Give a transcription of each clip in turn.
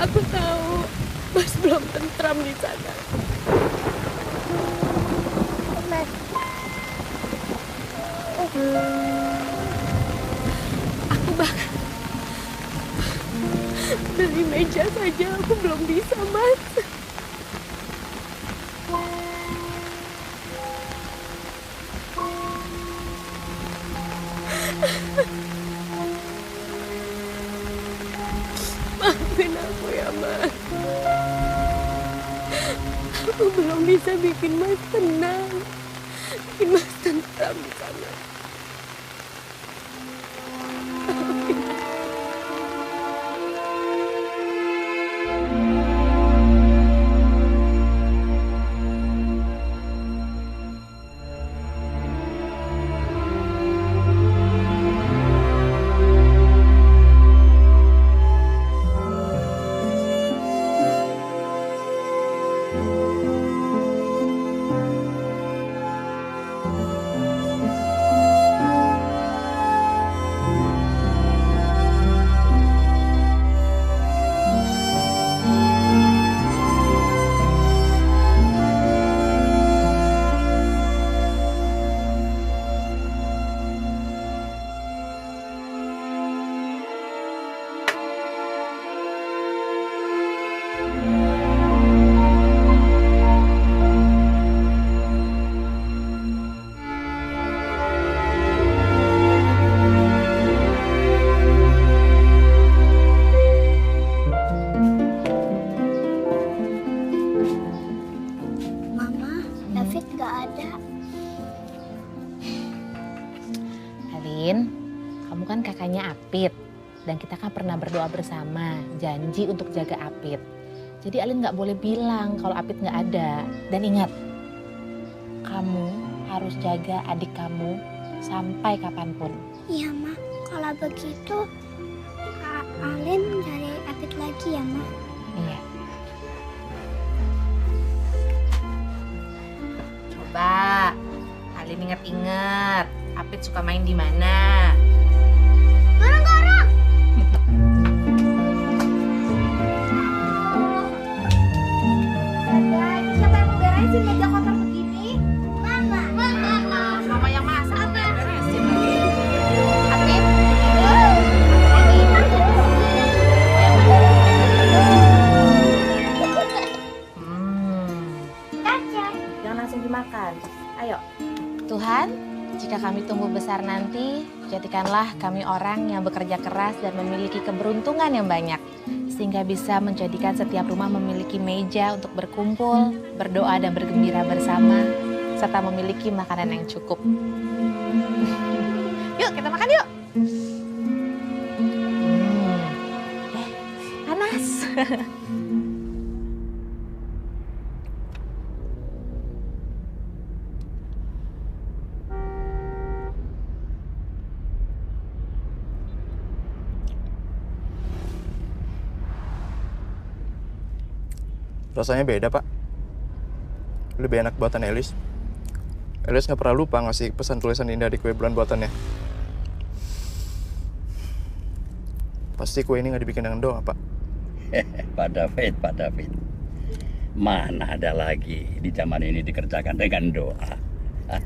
Aku tahu Mas belum tentram di sana. Mas. Aku bahkan beli meja saja aku belum bisa, Mas. Maafin aku ya, Mas. Aku belum bisa bikin Mas tenang, bikin Mas tentram di sana. Mama, David gak ada. Alin, kamu kan kakaknya Apit. Dan kita kan pernah berdoa bersama, janji untuk jaga Apit. Jadi Alin nggak boleh bilang kalau Apit nggak ada. Dan ingat, kamu harus jaga adik kamu sampai kapanpun. Iya, Ma. Kalau begitu, Kak Alin cari David lagi ya, Ma. Iya. Coba, Alin inget-inget, Apit suka main di mana? Garang-garang! Ini siapa yang mau beresin meja kotor begini? Mama. Mama yang masak, apa yang beresin lagi? Apit, jangan langsung dimakan. Ayo. Tuhan, jika kami tumbuh besar nanti, jadikanlah kami orang yang bekerja keras dan memiliki keberuntungan yang banyak. Sehingga bisa menjadikan setiap rumah memiliki meja untuk berkumpul, berdoa dan bergembira bersama, serta memiliki makanan yang cukup. Yuk, kita makan yuk. Panas. Rasanya beda, Pak. Lebih enak buatan Elis. Elis nggak pernah lupa ngasih pesan tulisan indah di kue bulan buatannya. Pasti kue ini nggak dibikin dengan doa, Pak. Pak David, Pak David. Mana ada lagi di zaman ini dikerjakan dengan doa. Hah?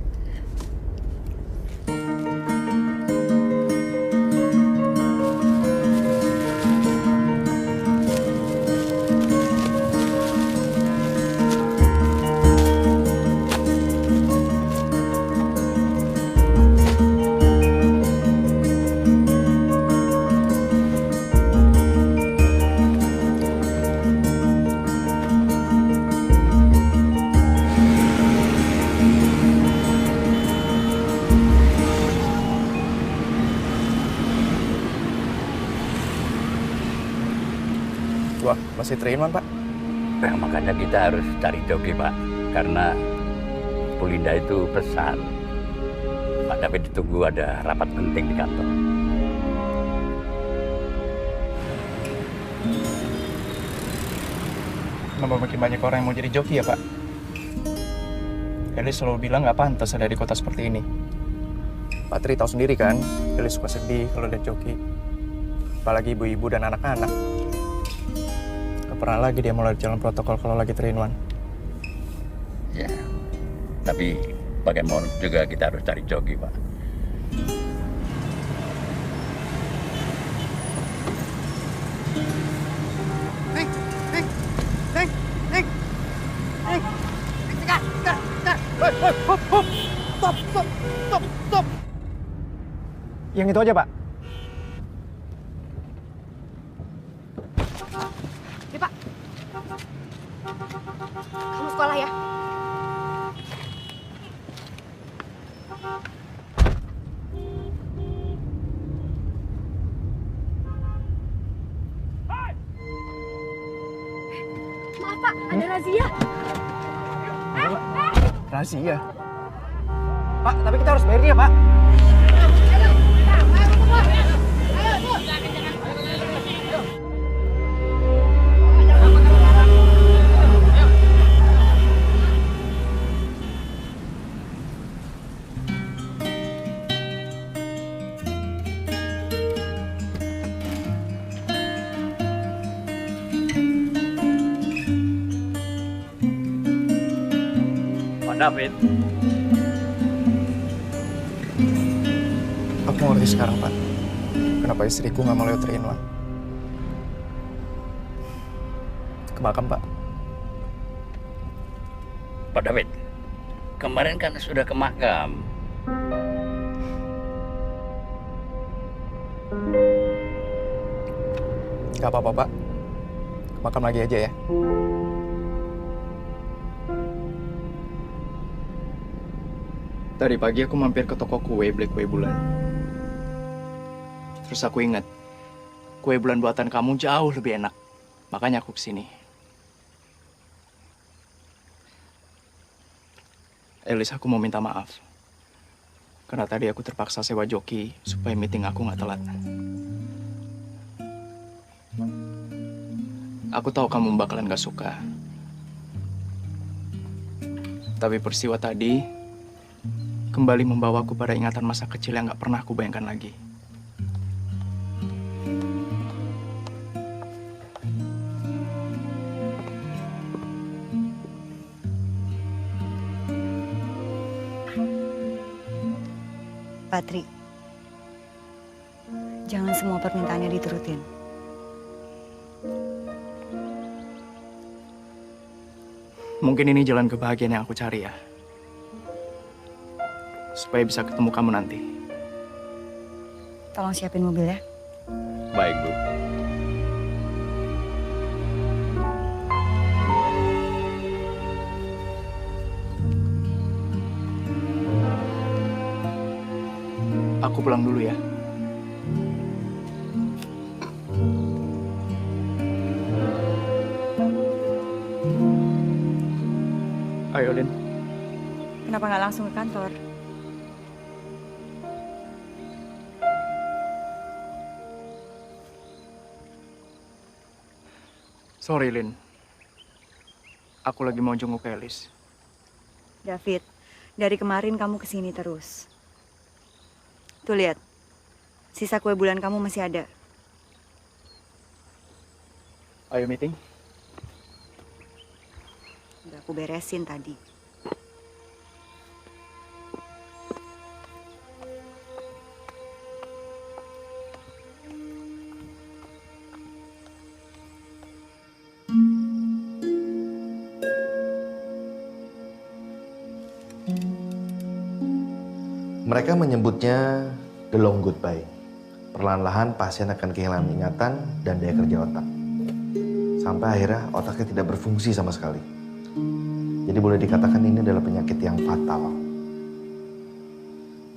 Wah, masih terima, Pak. Makanya kita harus cari joki, Pak. Karena Bu Linda itu pesan. Pak David ditunggu ada rapat penting di kantor. Kenapa makin banyak orang yang mau jadi joki ya, Pak? Elis selalu bilang nggak pantas ada di kota seperti ini. Pak Tri tahu sendiri kan, Elis suka sedih kalau lihat joki. Apalagi ibu-ibu dan anak-anak. Gak pernah lagi dia mulai jalan protokol kalau lagi 3-in-1. Ya, tapi bagaimana juga kita harus cari Jogi, Pak. Stop. Yang itu aja, Pak. Ya, Pak. Kamu sekolah ya? Maaf, Pak. Ada razia. Rahasia. Pak, tapi kita harus bayar dia, Pak. Pak David. Aku ngerti sekarang, Pak. Kenapa istriku nggak mau lewat 3-in-1. Ke makam, Pak. Pak David, kemarin kan sudah ke makam. Gak apa-apa, Pak. Ke makam lagi aja ya. Tadi pagi aku mampir ke toko kue beli kue bulan. Terus aku ingat, kue bulan buatan kamu jauh lebih enak. Makanya aku kesini. Elis, aku mau minta maaf. Karena tadi aku terpaksa sewa joki supaya meeting aku nggak telat. Aku tahu kamu bakalan gak suka. Tapi peristiwa tadi kembali membawaku pada ingatan masa kecil yang gak pernah aku bayangkan lagi. Patri, jangan semua permintaannya diturutin. Mungkin ini jalan kebahagiaan yang aku cari ya. Supaya bisa ketemu kamu nanti. Tolong siapin mobil ya. Baik, Bu. Aku pulang dulu ya. Ayo, Lin. Kenapa nggak langsung ke kantor? Sorry, Lin. Aku lagi mau jenguk Elis. David, dari kemarin kamu kesini terus. Tuh lihat, sisa kue bulan kamu masih ada. Ayo meeting. Udah aku beresin tadi. Mereka menyebutnya the long goodbye. Perlahan-lahan pasien akan kehilangan ingatan dan daya kerja otak. Sampai akhirnya otaknya tidak berfungsi sama sekali. Jadi boleh dikatakan ini adalah penyakit yang fatal.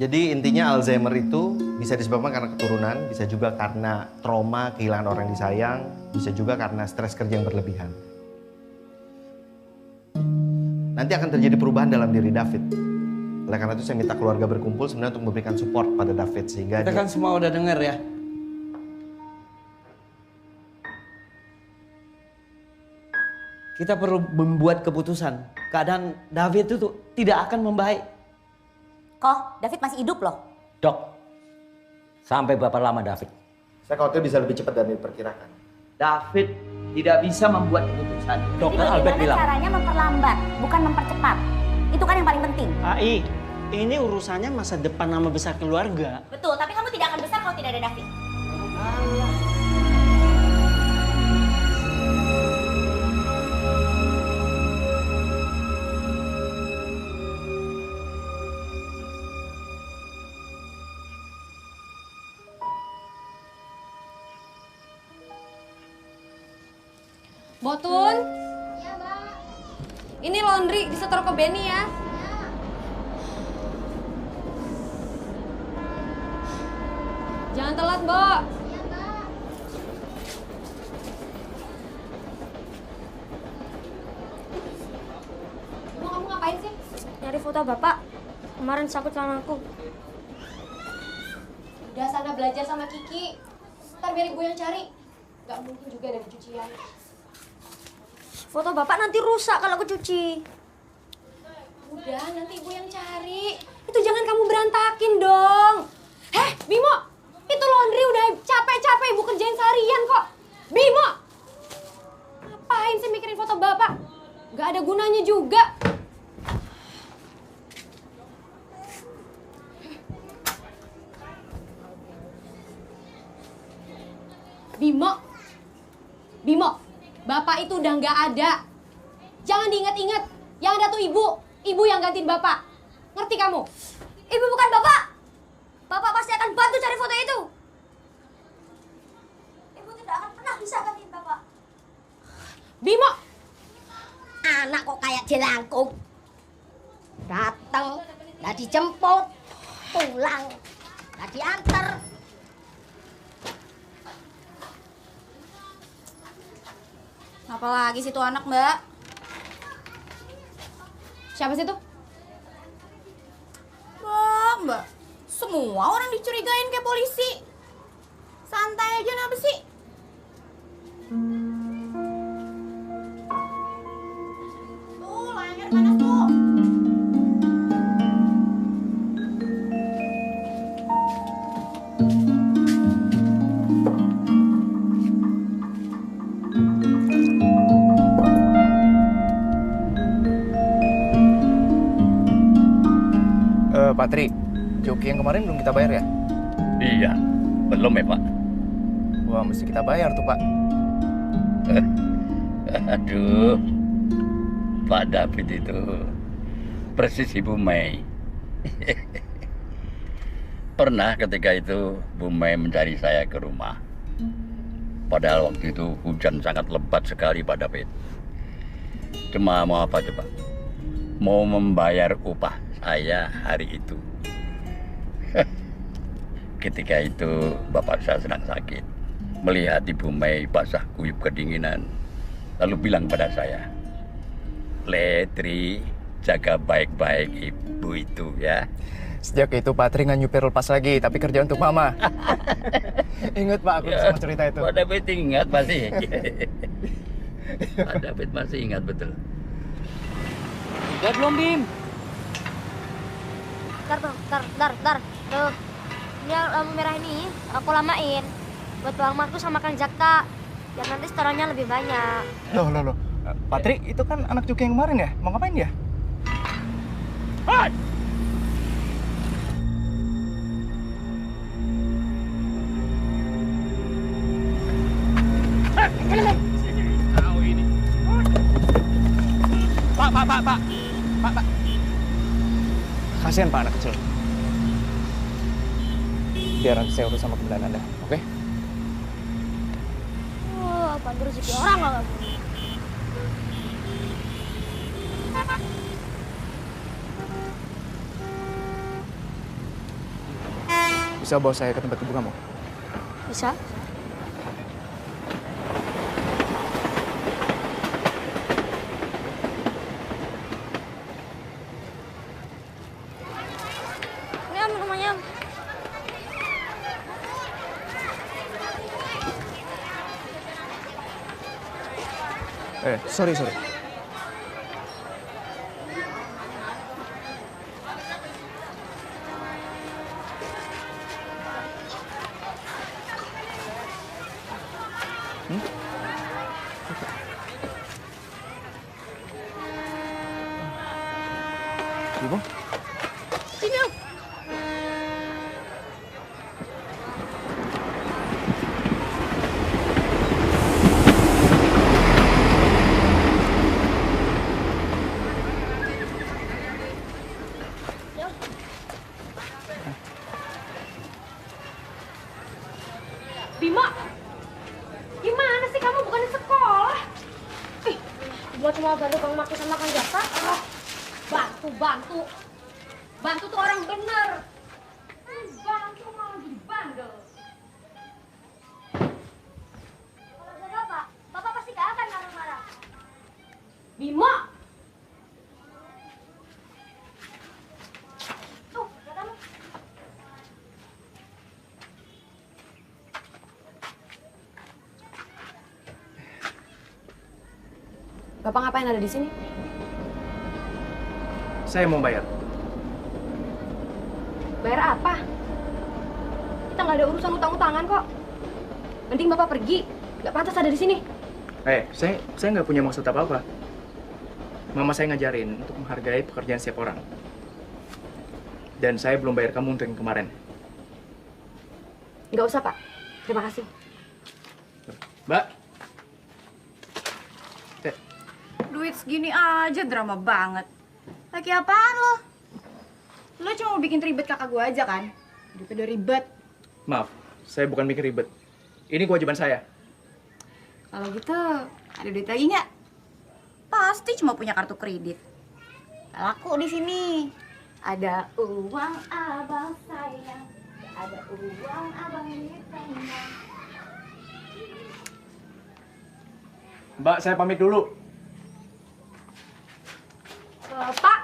Jadi intinya Alzheimer itu bisa disebabkan karena keturunan, bisa juga karena trauma, kehilangan orang yang disayang, bisa juga karena stres kerja yang berlebihan. Nanti akan terjadi perubahan dalam diri David. Oleh karena itu saya minta keluarga berkumpul sebenarnya untuk memberikan support pada David sehingga kita kan semua udah dengar ya. Kita perlu membuat keputusan. Keadaan David itu tidak akan membaik. Kok, David masih hidup loh. Dok, sampai berapa lama David? saya khawatir bisa lebih cepat dari diperkirakan. David tidak bisa membuat keputusan. Jadi bagaimana caranya memperlambat, bukan mempercepat? Itu kan yang paling penting. Ai, ini urusannya masa depan nama besar keluarga. Betul, tapi kamu tidak akan besar kalau tidak ada David. Botun? Iya, Mbak. Ini laundry disetor ke Benny ya. Jangan telat, Mbak. Iya, Mbak. Ibu, kamu ngapain sih? Nyari foto Bapak. Kemarin sakut sama aku. Udah sana belajar sama Kiki. Ntar biar ibu yang cari. Gak mungkin juga ada pencucian. Foto Bapak nanti rusak kalau aku cuci. Udah, nanti ibu yang cari. Itu jangan kamu berantakin dong. Bimo, itu laundry udah capek-capek ibu kerjain seharian kok. Bimo, ngapain sih mikirin foto bapak? Gak ada gunanya juga. Bimo, bapak itu udah nggak ada. Jangan diingat-ingat. Yang ada tuh ibu yang gantiin bapak. Ngerti kamu? Ibu bukan Bapak. Bapak pasti akan bantu cari foto itu. Ibu tidak akan pernah bisa gantiin Bapak. Bimo! Anak kok kayak jelangkung. Datang, nggak dijemput. Pulang, nggak diantar. Apa lagi sih tuh anak, Mbak? Siapa sih tuh? Mbak. Semua orang dicurigain kayak polisi. Santai aja, kenapa sih? Tuh, layarnya panas tuh. Patri, joki yang kemarin belum kita bayar ya? Iya, belum ya Pak. Wah, mesti kita bayar tuh Pak. Aduh, Pak David itu persis Ibu Mei. Pernah ketika itu Bu Mei mencari saya ke rumah. Padahal waktu itu hujan sangat lebat sekali Pak David. Cuma mau apa coba? Mau membayar upah saya hari itu. Ketika itu bapak saya sedang sakit. Melihat Ibu Mei basah kuyup kedinginan. Lalu bilang pada saya, Letri, jaga baik-baik ibu itu ya. Sejak itu Patri nggak nyupir lepas lagi, tapi kerja untuk Mama. Ingat Pak, aku sama cerita itu. Pak David ingat masih. Pak David masih ingat betul. Udah belum, Bim? Ntar. Tuh, ini lampu merah ini aku lamain. Buat Bang Markus sama Kang Jakta. Biar nanti setorannya lebih banyak. Loh. Patri, itu kan anak Cuki yang kemarin ya? Mau ngapain dia? Hai! Tahu ini. Pak. Kasihan Pak anak kecil. Biar nanti saya urus sama kebenaran Anda, oke? Bantu rezeki orang nggak Bu? Bisa bawa saya ke tempat ibu kamu? Bisa. Ini Om rumahnya. Sorry. Bimo? Sini Om. Bimo, gimana sih kamu bukan di sekolah? Gua cuma bantu Bang Markus sama Kang Jakta. Bantu. Bantu tuh orang bener. Bantu malah jadi bandel. Kalau ada Bapak pasti gak akan marah-marah. Bimo, Tuh, lihat kamu. Bapak ngapain ada di sini? Saya mau bayar. Bayar apa? Kita nggak ada urusan utang-utangan kok. Mending Bapak pergi. Nggak pantas ada di sini. Saya nggak punya maksud apa-apa. Mama saya ngajarin untuk menghargai pekerjaan setiap orang. Dan saya belum bayar kamu untuk yang kemarin. Nggak usah, Pak. Terima kasih. Mbak. Duit segini aja drama banget. Lagi apaan lo? Lo cuma mau bikin ribet kakak gue aja kan? Daripada ribet. Maaf, saya bukan bikin ribet. Ini kewajiban saya. Kalau gitu, ada duit lagi nggak? Pasti cuma punya kartu kredit. Gak laku di sini. Ada uang abang sayang, ada uang abang ditendang. Mbak, saya pamit dulu. Pak.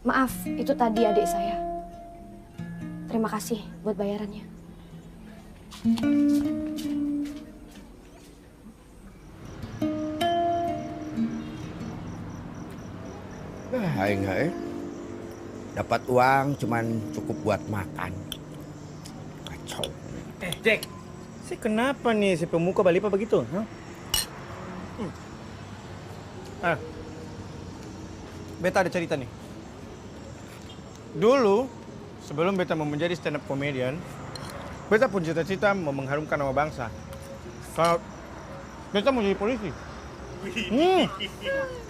Maaf, itu tadi adik saya. Terima kasih buat bayarannya. Aing dapat uang cuman cukup buat makan. Kacau. Jack, si kenapa nih si pemuka Balipa begitu? Huh? Beta ada cerita nih. Dulu, sebelum beta mau menjadi stand up comedian, beta pun cita-cita mau mengharumkan nama bangsa. Kalau beta mau jadi polisi.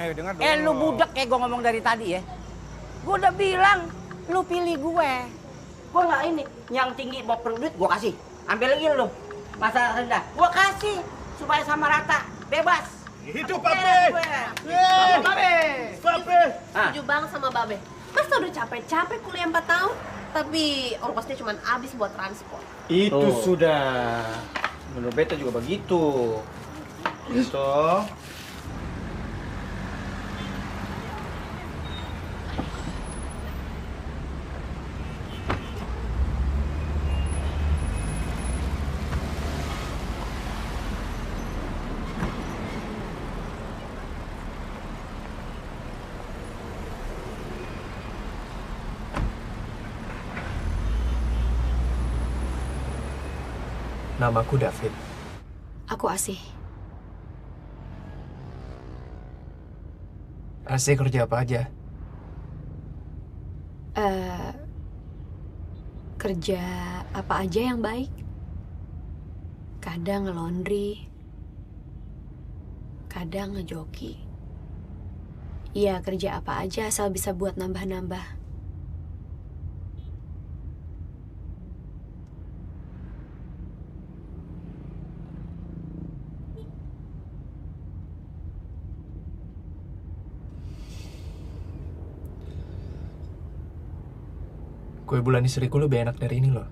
Ayo dengar dong. Lu budak kayak gue ngomong dari tadi ya. Gue udah bilang, lu pilih gue. Gue nggak ini, yang tinggi mau perlu duit gue kasih. Ambil lagi lu, masalah rendah. Gue kasih supaya sama rata, bebas. Itu Pape! Pape! Setuju banget sama Babe. Masa udah capek-capek kuliah 4 tahun, tapi ongkosnya cuma habis buat transport. Itu sudah. Menurut beta juga begitu. Gitu. Namaku David. Aku Asih. Asih kerja apa aja? Kerja apa aja yang baik. Kadang nge-laundry, kadang ngejoki. Iya, kerja apa aja asal bisa buat nambah-nambah. Kue bulan istriku lebih enak dari ini loh.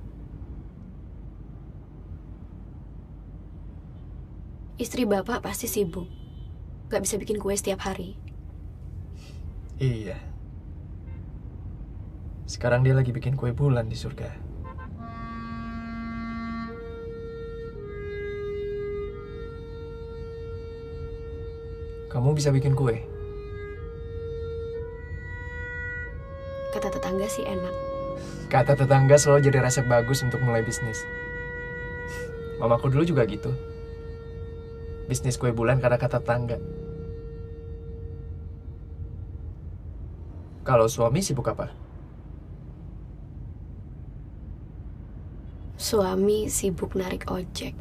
Istri Bapak pasti sibuk. Gak bisa bikin kue setiap hari. Iya. Sekarang dia lagi bikin kue bulan di surga. Kamu bisa bikin kue? Kata tetangga sih enak. Kata tetangga selalu jadi resep bagus untuk mulai bisnis. Mamaku dulu juga gitu. Bisnis kue bulan karena kata tetangga. Kalau suami sibuk apa? Suami sibuk narik ojek.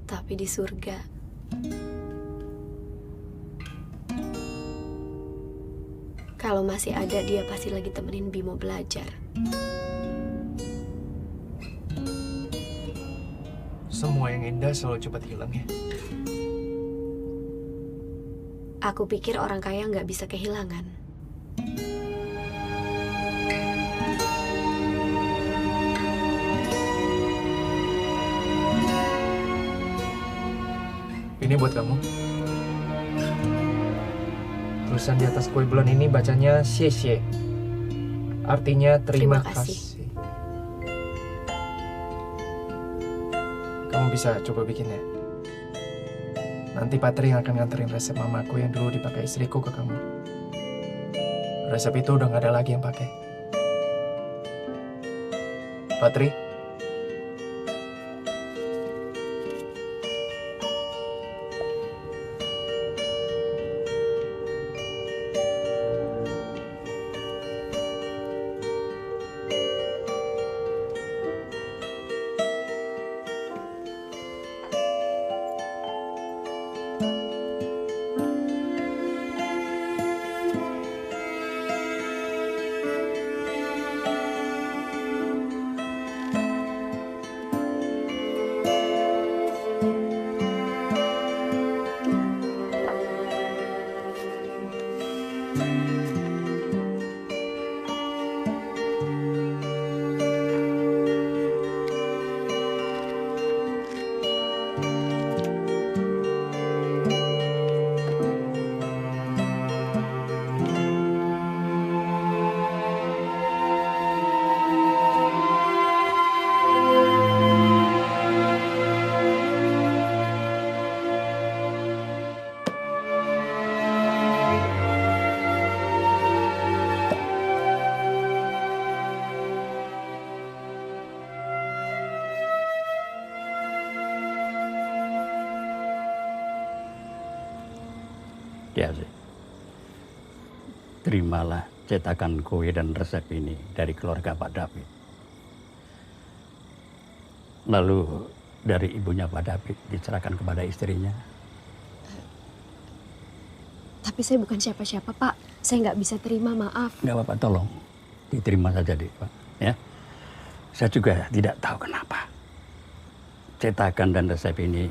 Tapi di surga. Kalau masih ada, dia pasti lagi temenin Bimo belajar. Semua yang indah selalu cepat hilang ya. Aku pikir orang kaya nggak bisa kehilangan. Ini buat kamu. Tulisan di atas kue bulan ini bacanya xie. Artinya terima kasih. Kamu bisa coba bikinnya. Nanti Patri yang akan nganterin resep mamaku yang dulu dipakai istriku ke kamu. Resep itu udah nggak ada lagi yang pakai. Patri. Ya sih. Terimalah cetakan kue dan resep ini dari keluarga Pak David. Lalu dari ibunya Pak David diserahkan kepada istrinya. Tapi saya bukan siapa-siapa, Pak. Saya nggak bisa terima, maaf. Nggak apa-apa, tolong diterima saja deh, Pak. Ya, saya juga tidak tahu kenapa cetakan dan resep ini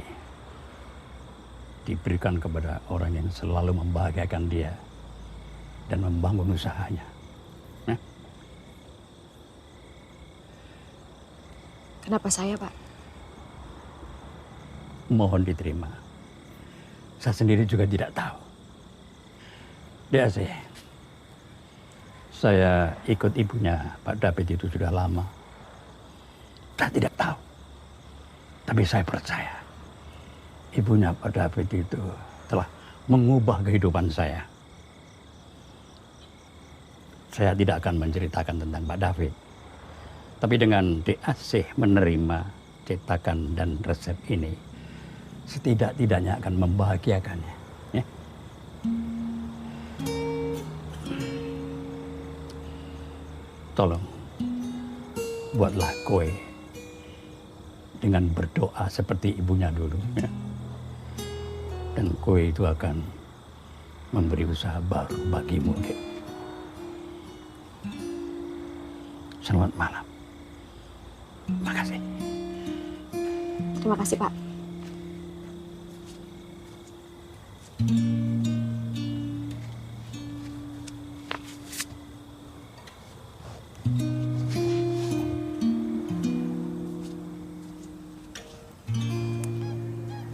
diberikan kepada orang yang selalu membahagiakan dia dan membangun usahanya. Ya? Kenapa saya, Pak? Mohon diterima. Saya sendiri juga tidak tahu. Dia sih, saya ikut ibunya Pak David itu sudah lama. Saya tidak tahu. Tapi saya percaya ibunya Pak David itu telah mengubah kehidupan saya. Saya tidak akan menceritakan tentang Pak David. Tapi dengan DAC menerima cetakan dan resep ini, setidak-tidaknya akan membahagiakannya. Ya? Tolong, buatlah kue dengan berdoa seperti ibunya dulu. Ya? Dan kue itu akan memberi usaha baru bagimu. Dek. Selamat malam. Terima kasih. Terima kasih, Pak.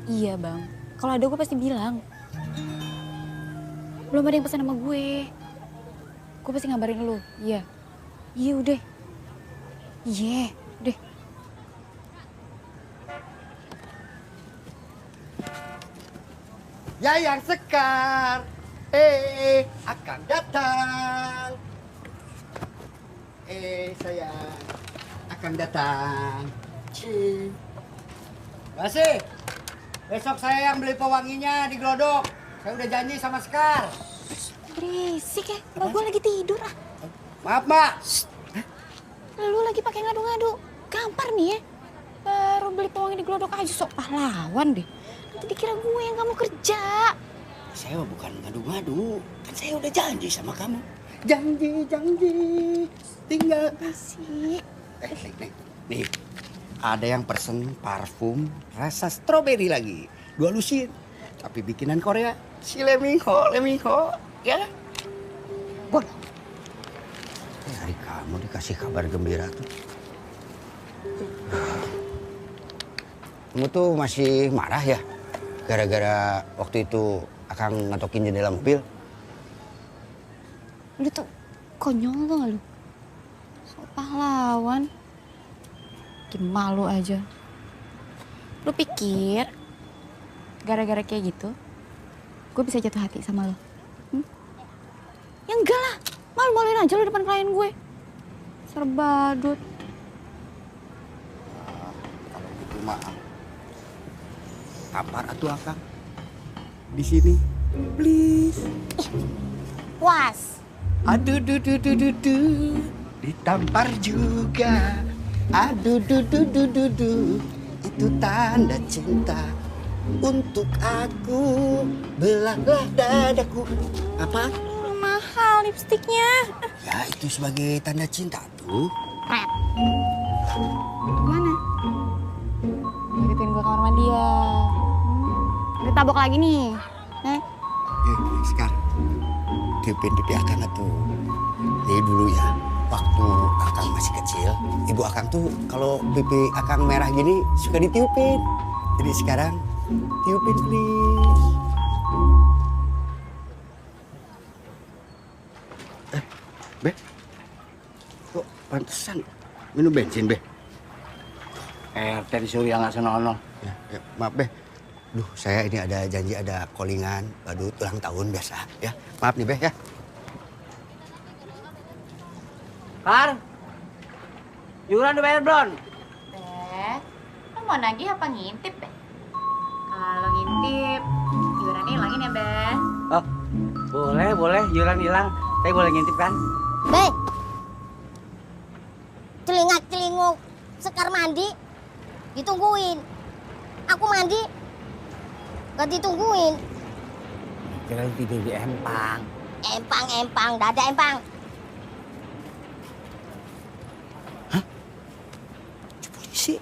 Iya, Bang. Kalau ada gue pasti bilang. Belum ada yang pesan sama gue. Gue pasti ngabarin lu. Iya. Iya, udah. Iya, udah. Yayang Sekar, akan datang. Sayang, akan datang. Terima kasih. Besok saya yang beli pewanginya di Glodok. Saya udah janji sama Sekar. Berisik ya, Mbak gue lagi tidur ah. Maaf, Mbak. Lu lagi pakai ngadu-ngadu. Gampar nih ya. Baru beli pawangnya di Glodok aja sok pahlawan deh. Nanti dikira gue yang kamu kerja. Saya bukan ngadu-ngadu. Kan saya udah janji sama kamu. Janji. Tinggal Asik. Nih. Ada yang pesen parfum rasa stroberi lagi. 2 lusin. Tapi bikinan Korea. Si Lemingho. Ya. Bon. Hari kamu dikasih kabar gembira tuh. Kamu tuh masih marah ya? Gara-gara waktu itu Akang ngetokin jendela mobil? Lu tuh konyol tuh gak lu? Sok pahlawan. Bikin malu aja. Lu pikir gara-gara kayak gitu gue bisa jatuh hati sama lo? Ya enggak lah. Malu-maluin aja lu depan klien gue. Serbadut. Kalau gitu maaf. Tampar atuh Akang. Di sini. Please. Puas. Aduh, ditampar juga. Aduh, itu tanda cinta untuk aku. Belahlah dadaku. Apa? Mahal lipstiknya. Ya, itu sebagai tanda cinta tuh. Mana? Ngiritin gue kamar mandi ya. Udah tabok lagi nih. Sekarang tiupin pipi Akang tuh. Ini dulu ya, waktu Akang masih kecil, ibu Akang tuh kalau pipi Akang merah gini suka ditiupin. Jadi sekarang tiupin please. Be, kok pantesan minum bensin, Be? Tadi Surya nggak senonoh. Ya, maaf, Be. Duh, saya ini ada janji, ada callingan, badut ulang tahun biasa, ya. Maaf nih, Be, ya. Kar, iuran udah bayar belum? Lo mau nagih apa ngintip, Be? Kalau ngintip, iurannya hilangin ya, Be. Oh, boleh, iuran hilang. Tapi boleh ngintip kan? Be, celingak-celinguk Sekar mandi, ditungguin. Aku mandi, gak ditungguin. Kira tidur di empang. Empang, dada empang. Polisi.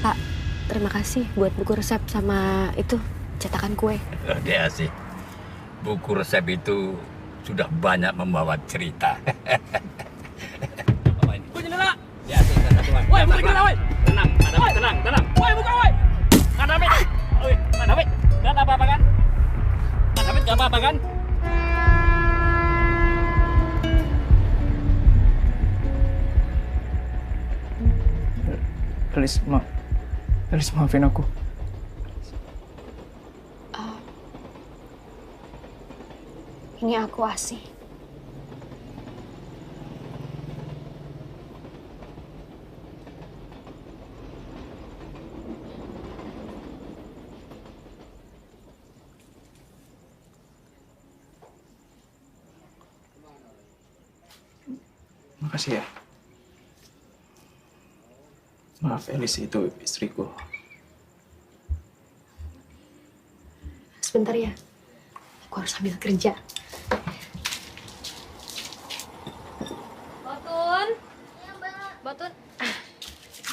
Pak, terima kasih buat buku resep sama itu cetakan kue. Dia sih, buku resep itu sudah banyak membawa cerita. Buka jendela. Ya, woi, buka jendela, woi. Tenang. Woi, buka, woi. Kak David. Kak David, nggak ada apa-apa kan? Kak David nggak apa-apa kan? Elis, maafin aku. Ini aku Asih. Makasih ya. Maaf, Elis itu istriku. Sebentar ya. Aku harus sambil kerja. Botun. Iya, Mbak. Botun.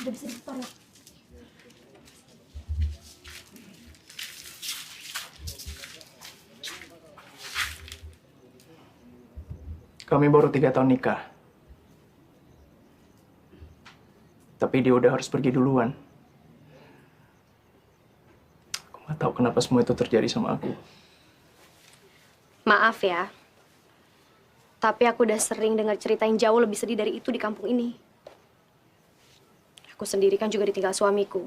Udah bisa disetor ya? Kami baru 3 tahun nikah. Tapi dia udah harus pergi duluan. Aku nggak tahu kenapa semua itu terjadi sama aku. Maaf ya. Tapi aku udah sering dengar cerita yang jauh lebih sedih dari itu di kampung ini. Aku sendiri kan juga ditinggal suamiku.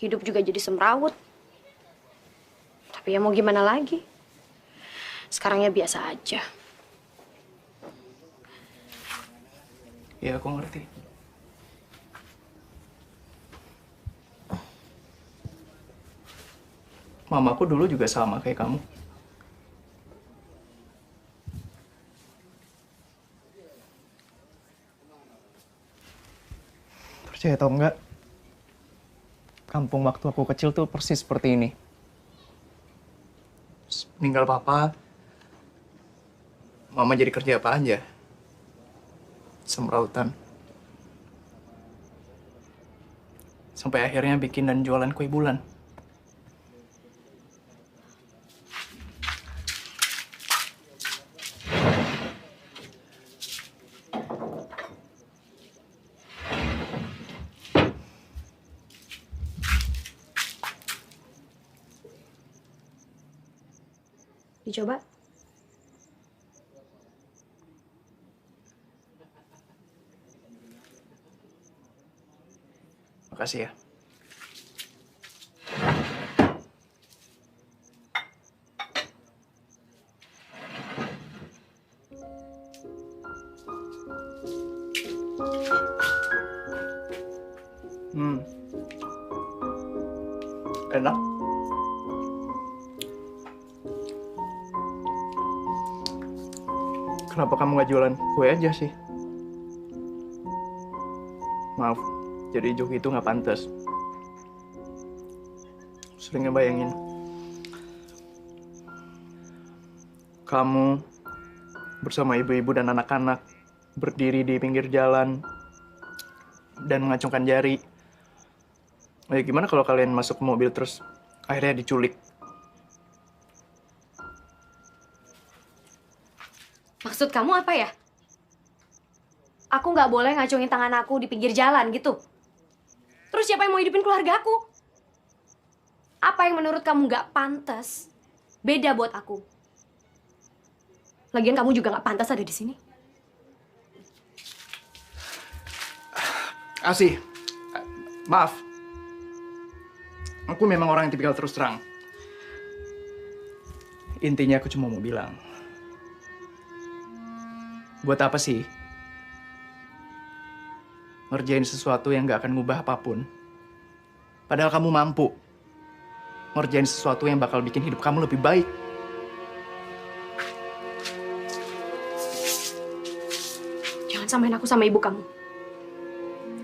hidup juga jadi semrawut. Tapi ya mau gimana lagi? Sekarang ya biasa aja. Ya, aku ngerti. Mamaku dulu juga sama kayak kamu. Percaya atau enggak, kampung waktu aku kecil tuh persis seperti ini. Meninggal papa, mama jadi kerja apa aja. Semrautan. Sampai akhirnya bikin dan jualan kue bulan. Dicoba? Makasih ya. Enak. Kenapa kamu nggak jualan kue aja sih? Maaf, jadi joki itu nggak pantas. Sering ngebayangin kamu bersama ibu-ibu dan anak-anak berdiri di pinggir jalan dan mengacungkan jari. Gimana kalau kalian masuk ke mobil terus akhirnya diculik? Maksud kamu apa ya? Aku nggak boleh ngacungin tangan aku di pinggir jalan gitu. Terus siapa yang mau hidupin keluarga aku? Apa yang menurut kamu nggak pantas, beda buat aku. Lagian kamu juga nggak pantas ada di sini. Asih, maaf. Aku memang orang yang tipikal terus terang. Intinya aku cuma mau bilang, buat apa sih ngerjain sesuatu yang gak akan ngubah apapun? Padahal kamu mampu ngerjain sesuatu yang bakal bikin hidup kamu lebih baik. Jangan samain aku sama ibu kamu.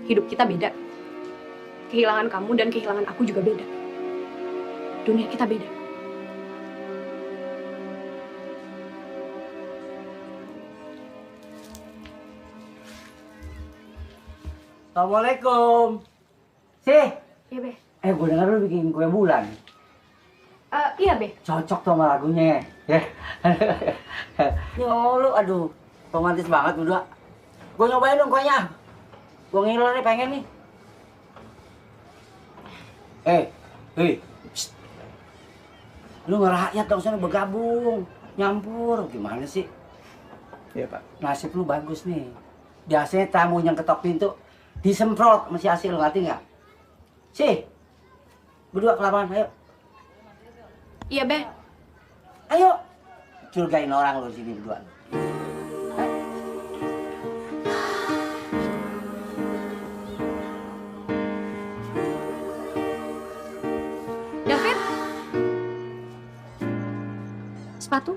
Hidup kita beda. Kehilangan kamu dan kehilangan aku juga beda. Dunia kita beda. Assalamualaikum. Sih. Iya, Be. Gue dengar lu bikin kue bulan. Iya, Be. Cocok tuh sama lagunya. Ya. Yo lu, aduh. Romantis banget berdua. Gue nyobain dong kuenya. Gue ngiler nih, pengen nih. Hei. Lu ngerakyat dong sana bergabung. Nyampur. Gimana sih? Iya, Pak. Nasib lu bagus nih. Biasanya tamu yang ketok pintu disemprot masih hasil, lu ngerti nggak? Sih, berdua ke lapangan, ayo. Iya, Be. Ayo, curigain orang lu sini berdua. David, sepatu.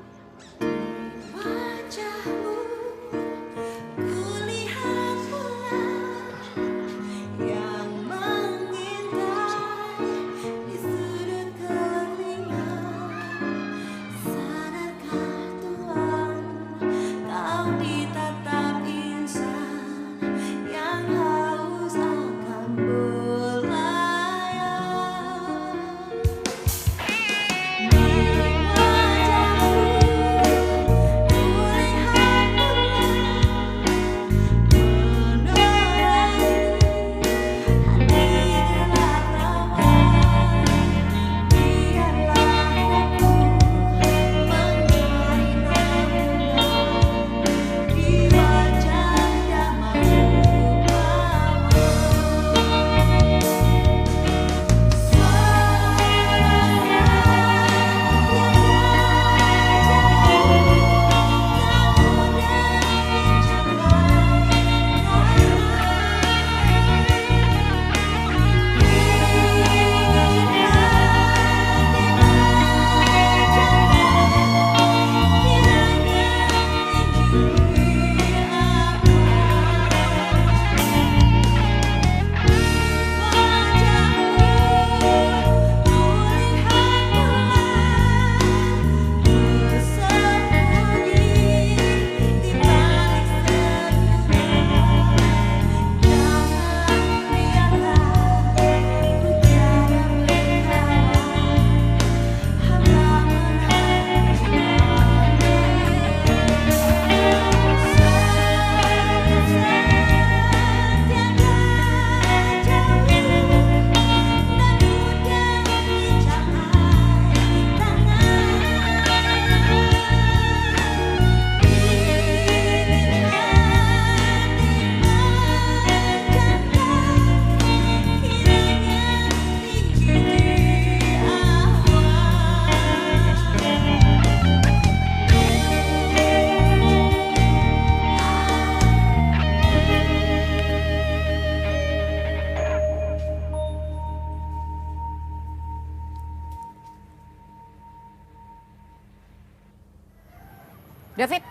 David.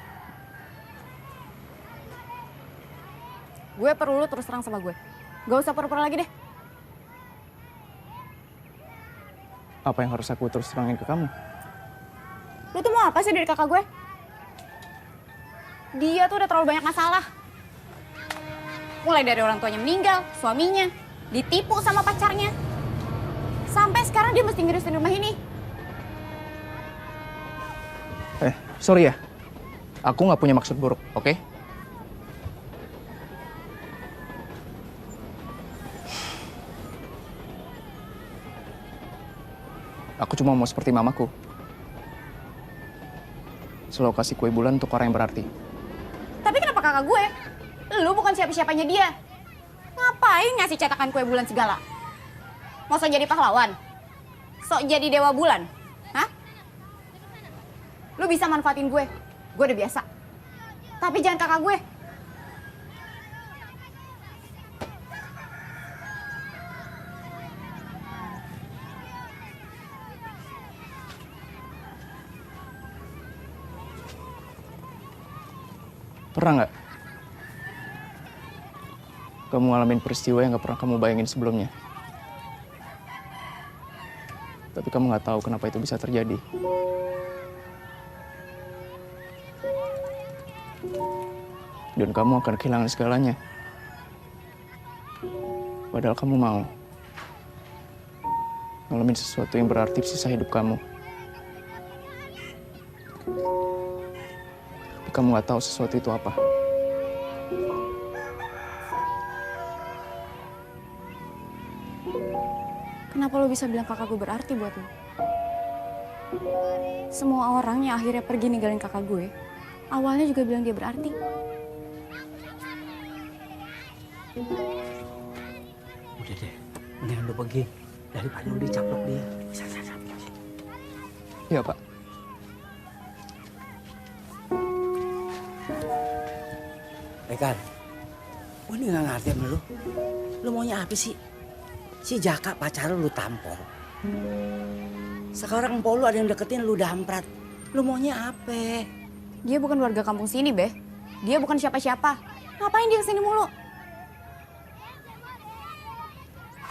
Gue perlu lu terus terang sama gue. Gak usah pura-pura lagi deh. Apa yang harus aku terus terangin ke kamu? Lu tuh mau apa sih dari kakak gue? Dia tuh udah terlalu banyak masalah. Mulai dari orang tuanya meninggal, suaminya, ditipu sama pacarnya. Sampai sekarang dia mesti ngerusin rumah ini. Sorry ya. Aku nggak punya maksud buruk, oke? Aku cuma mau seperti mamaku. Selalu kasih kue bulan untuk orang yang berarti. Tapi kenapa kakak gue? Lu bukan siapa-siapanya dia. Ngapain ngasih cetakan kue bulan segala? Mau sok jadi pahlawan? Sok jadi dewa bulan? Hah? Lu bisa manfaatin gue udah biasa. Tapi jangan kakak gue. Pernah nggak kamu ngalamin peristiwa yang nggak pernah kamu bayangin sebelumnya? Tapi kamu nggak tahu kenapa itu bisa terjadi. Dan kamu akan kehilangan segalanya. Padahal kamu mau ngalamin sesuatu yang berarti sisa hidup kamu. Tapi kamu nggak tahu sesuatu itu apa. Kenapa lo bisa bilang kakak gue berarti buat lo? Semua orang yang akhirnya pergi ninggalin kakak gue, awalnya juga bilang dia berarti. Udah deh, mendingan lu pergi daripada lu dicaplok dia. Iya, Pak. Kan, gue ini gak ngerti sama lu. Lu maunya apa sih? Si Jaka pacar lu tampol. Sekarang empok lu ada yang deketin lu damprat. Lu maunya apa? Dia bukan warga kampung sini, Beh. Dia bukan siapa-siapa. Ngapain dia kesini mulu?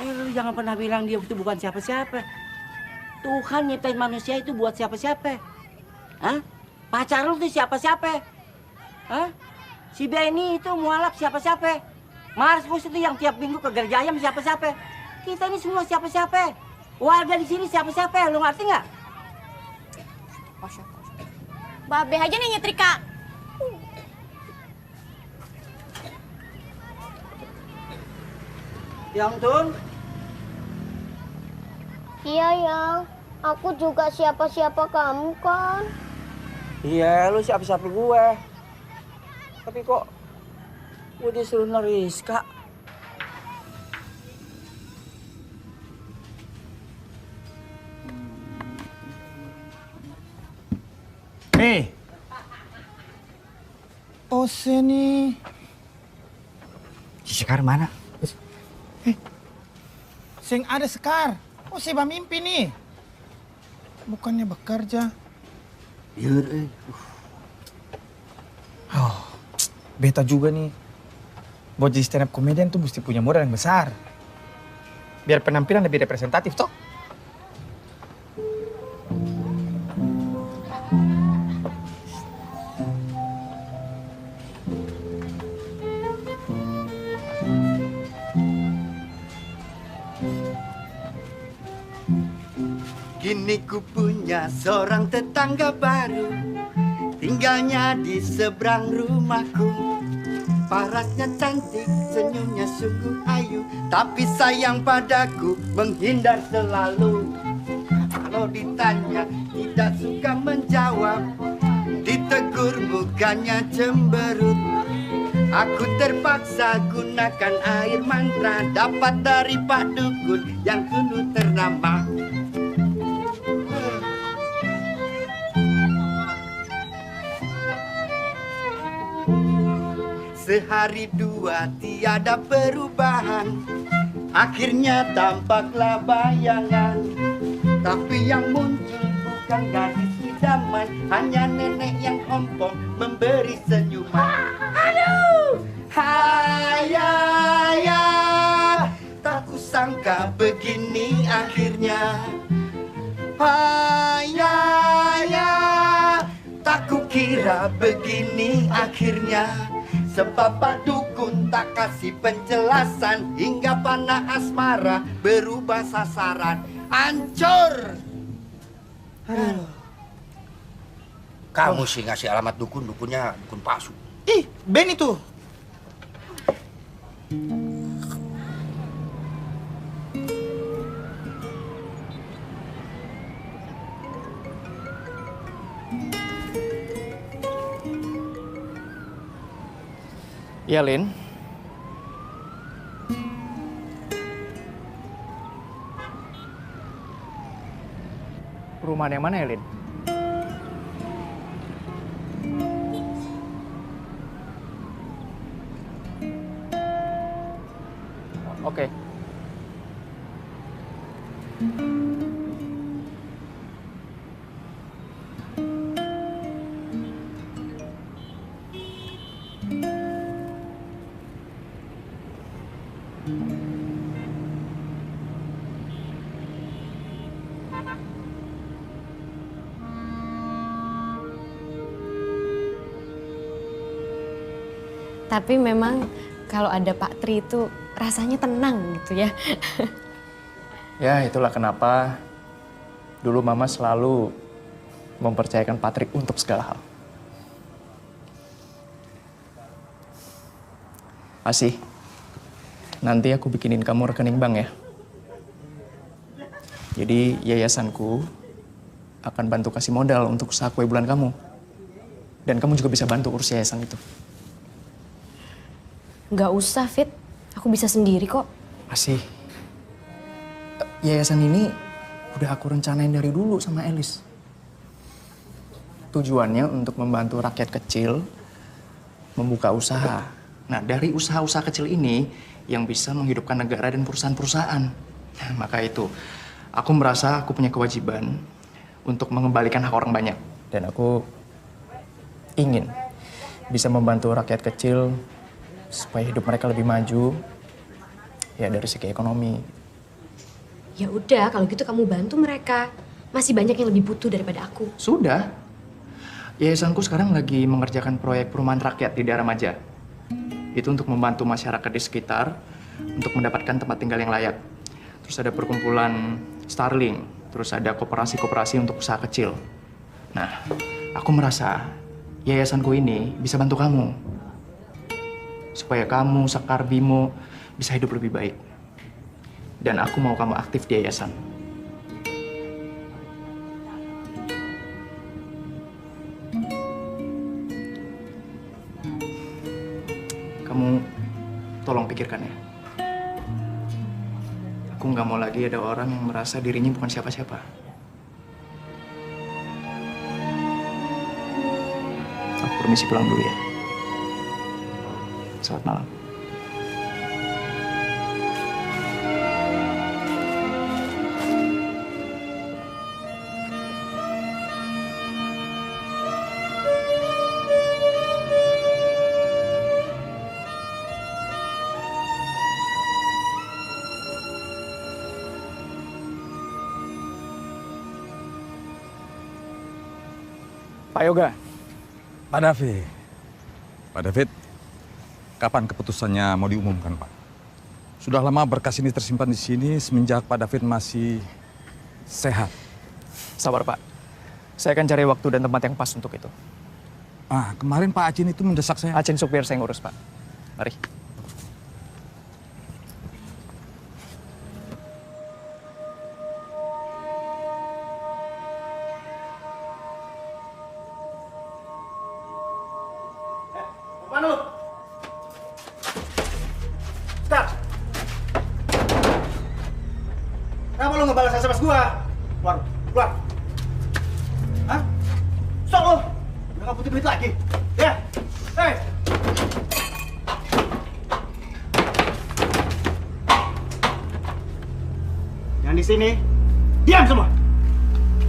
Lu jangan pernah bilang dia itu bukan siapa-siapa. Tuhan nyiptain manusia itu buat siapa-siapa. Hah? Pacar lu tuh siapa-siapa? Hah? Si Benny itu mualaf siapa-siapa? Markus itu yang tiap minggu ke gereja ayam siapa-siapa? Kita ini semua siapa-siapa? Warga di sini siapa-siapa? Lu ngerti nggak? Babe aja nih nyetrika. Yang Tun? Iya, Yang. Aku juga siapa-siapa kamu kan. Iya, lu siapa-siapa gue. Tapi kok gue disuruh Neriska? Hei! Oh, sini. Si Sekar mana? Sing ada Sekar. Oh, si mimpi nih. Bukannya bekerja. Iya, Oh, beta juga nih. Buat jadi stand up comedian tuh mesti punya modal yang besar. Biar penampilan lebih representatif toh. Kini ku punya seorang tetangga baru, tinggalnya di seberang rumahku. Parasnya cantik, senyumnya sungguh ayu, tapi sayang padaku, menghindar selalu. Kalau ditanya, tidak suka menjawab, ditegur mukanya cemberut. Aku terpaksa gunakan air mantra, dapat dari Pak Dukun yang dulu ternama. Sehari dua tiada perubahan, akhirnya tampaklah bayangan. Tapi yang muncul bukan gadis damai, hanya nenek yang ompong memberi senyuman. Aduh, hayaya, tak kusangka begini akhirnya. Hayaya, tak kukira begini akhirnya. Sebab Pak Dukun tak kasih penjelasan, hingga panah asmara berubah sasaran. Hancur. Aduh. Kamu sih ngasih alamat dukun, dukunnya dukun palsu. Ih, Ben itu. Iya, Lin. Perumahan yang mana ya, Lin? Oke. Tapi memang kalau ada Pak Tri itu rasanya tenang gitu ya. Ya, itulah kenapa dulu Mama selalu mempercayakan Patrick untuk segala hal. Asih, nanti aku bikinin kamu rekening bank ya. Jadi yayasanku akan bantu kasih modal untuk usaha kue bulan kamu. Dan kamu juga bisa bantu urus yayasan itu. Nggak usah, Fit. Aku bisa sendiri kok. Asih, yayasan ini udah aku rencanain dari dulu sama Elis. Tujuannya untuk membantu rakyat kecil membuka usaha. Nah, dari usaha-usaha kecil ini yang bisa menghidupkan negara dan perusahaan-perusahaan. Nah, maka itu, aku merasa aku punya kewajiban untuk mengembalikan hak orang banyak. Dan aku ingin bisa membantu rakyat kecil supaya hidup mereka lebih maju, ya dari segi ekonomi. Ya udah, kalau gitu kamu bantu mereka. Masih banyak yang lebih butuh daripada aku. Sudah. Yayasanku sekarang lagi mengerjakan proyek perumahan rakyat di daerah Maja. Itu untuk membantu masyarakat di sekitar untuk mendapatkan tempat tinggal yang layak. Terus ada perkumpulan Starling, terus ada koperasi-koperasi untuk usaha kecil. Nah, aku merasa yayasanku ini bisa bantu kamu. Supaya kamu, Sekar, Bimo bisa hidup lebih baik. Dan aku mau kamu aktif di yayasan. Kamu tolong pikirkan ya. Aku nggak mau lagi ada orang yang merasa dirinya bukan siapa-siapa. Aku permisi pulang dulu ya. Selamat malam. Pak Yoga. Pak David. Pak David, kapan keputusannya mau diumumkan, Pak? Sudah lama berkas ini tersimpan di sini semenjak Pak David masih sehat. Sabar, Pak. Saya akan cari waktu dan tempat yang pas untuk itu. Ah, kemarin Pak Acin itu mendesak saya. Acin supir saya ngurus, Pak. Mari. Manu. Start. Kenapa lu ngebalas SMS gua? Keluar, keluar. Hah? Sok lu. Udah gak butuh duit lagi. Ya. Hei. Yang di sini diam semua.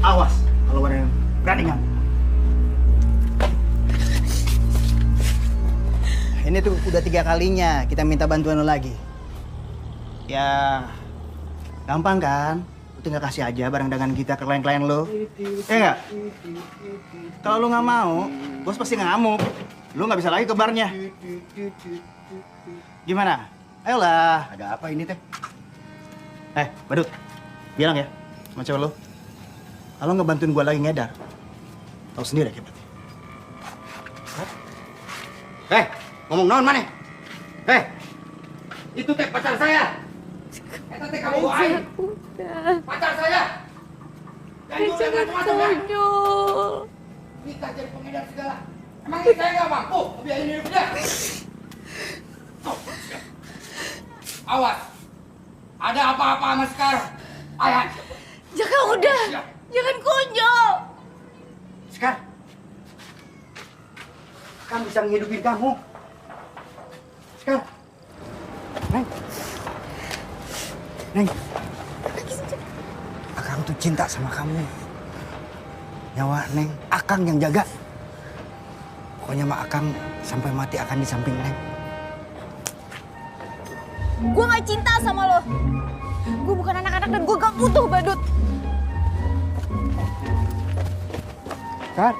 Awas kalau ada yang Berani nggak? Ini tuh udah 3 kalinya kita minta bantuan lo lagi. Ya, gampang kan? Lo tinggal kasih aja barang dagangan kita ke klien-klien lo. Ya nggak? Kalau lo nggak mau, bos pasti ngamuk. Lo nggak bisa lagi ke barnya. Gimana? Ayolah. Ada apa ini teh? Badut. Bilang ya sama cewek lo. Kalau ngebantuin gua lagi ngedar, tahu sendiri akibatnya. Ngomong naon mana? Itu teh pacar saya. Eta teh kamu baik. Pacar saya. Jangan macam-macam ya. Nikah jadi pengedar segala. Emang ini saya nggak mampu ngebiayain hidup dia. Awas. Ada apa-apa sama Sekar. Ayah. Jaka udah. Jangan konyol. Sekar. Kan bisa ngehidupin kamu. Sekar. Neng. Akang tuh cinta sama kamu. Nyawa Neng, Akang yang jaga. Pokoknya mah Akang sampai mati akan di samping Neng. Gue gak cinta sama lo. Gue bukan anak-anak dan gue gak butuh badut. Kak.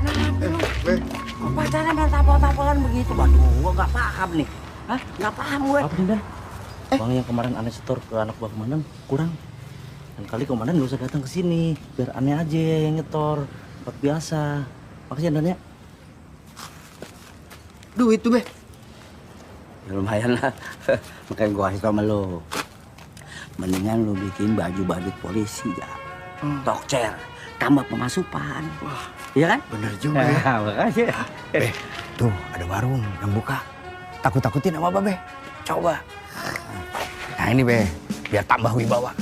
Kenapa lu? Kok pacaran dan tampol-tampolan begitu? Waduh, gue gak paham nih. Hah? Gak paham gue. Apa nih, Bang yang kemarin aneh setor ke anak Bang Komandan kurang. Dan kali Komandan gak usah datang ke sini. Biar aneh aja yang nyetor. Tempat biasa. Makasih Dan ya. Duit tuh, Be. Ya lumayan lah. Makanya gue kasih sama lo. Mendingan lo bikin baju badut polisi ya. Tokcer. Tambah pemasukan. Wah, iya kan? Bener juga ya. Makasih. Be, tuh ada warung yang buka. Takut-takutin sama Babe. Coba. Nah ini Be, biar tambah wibawa.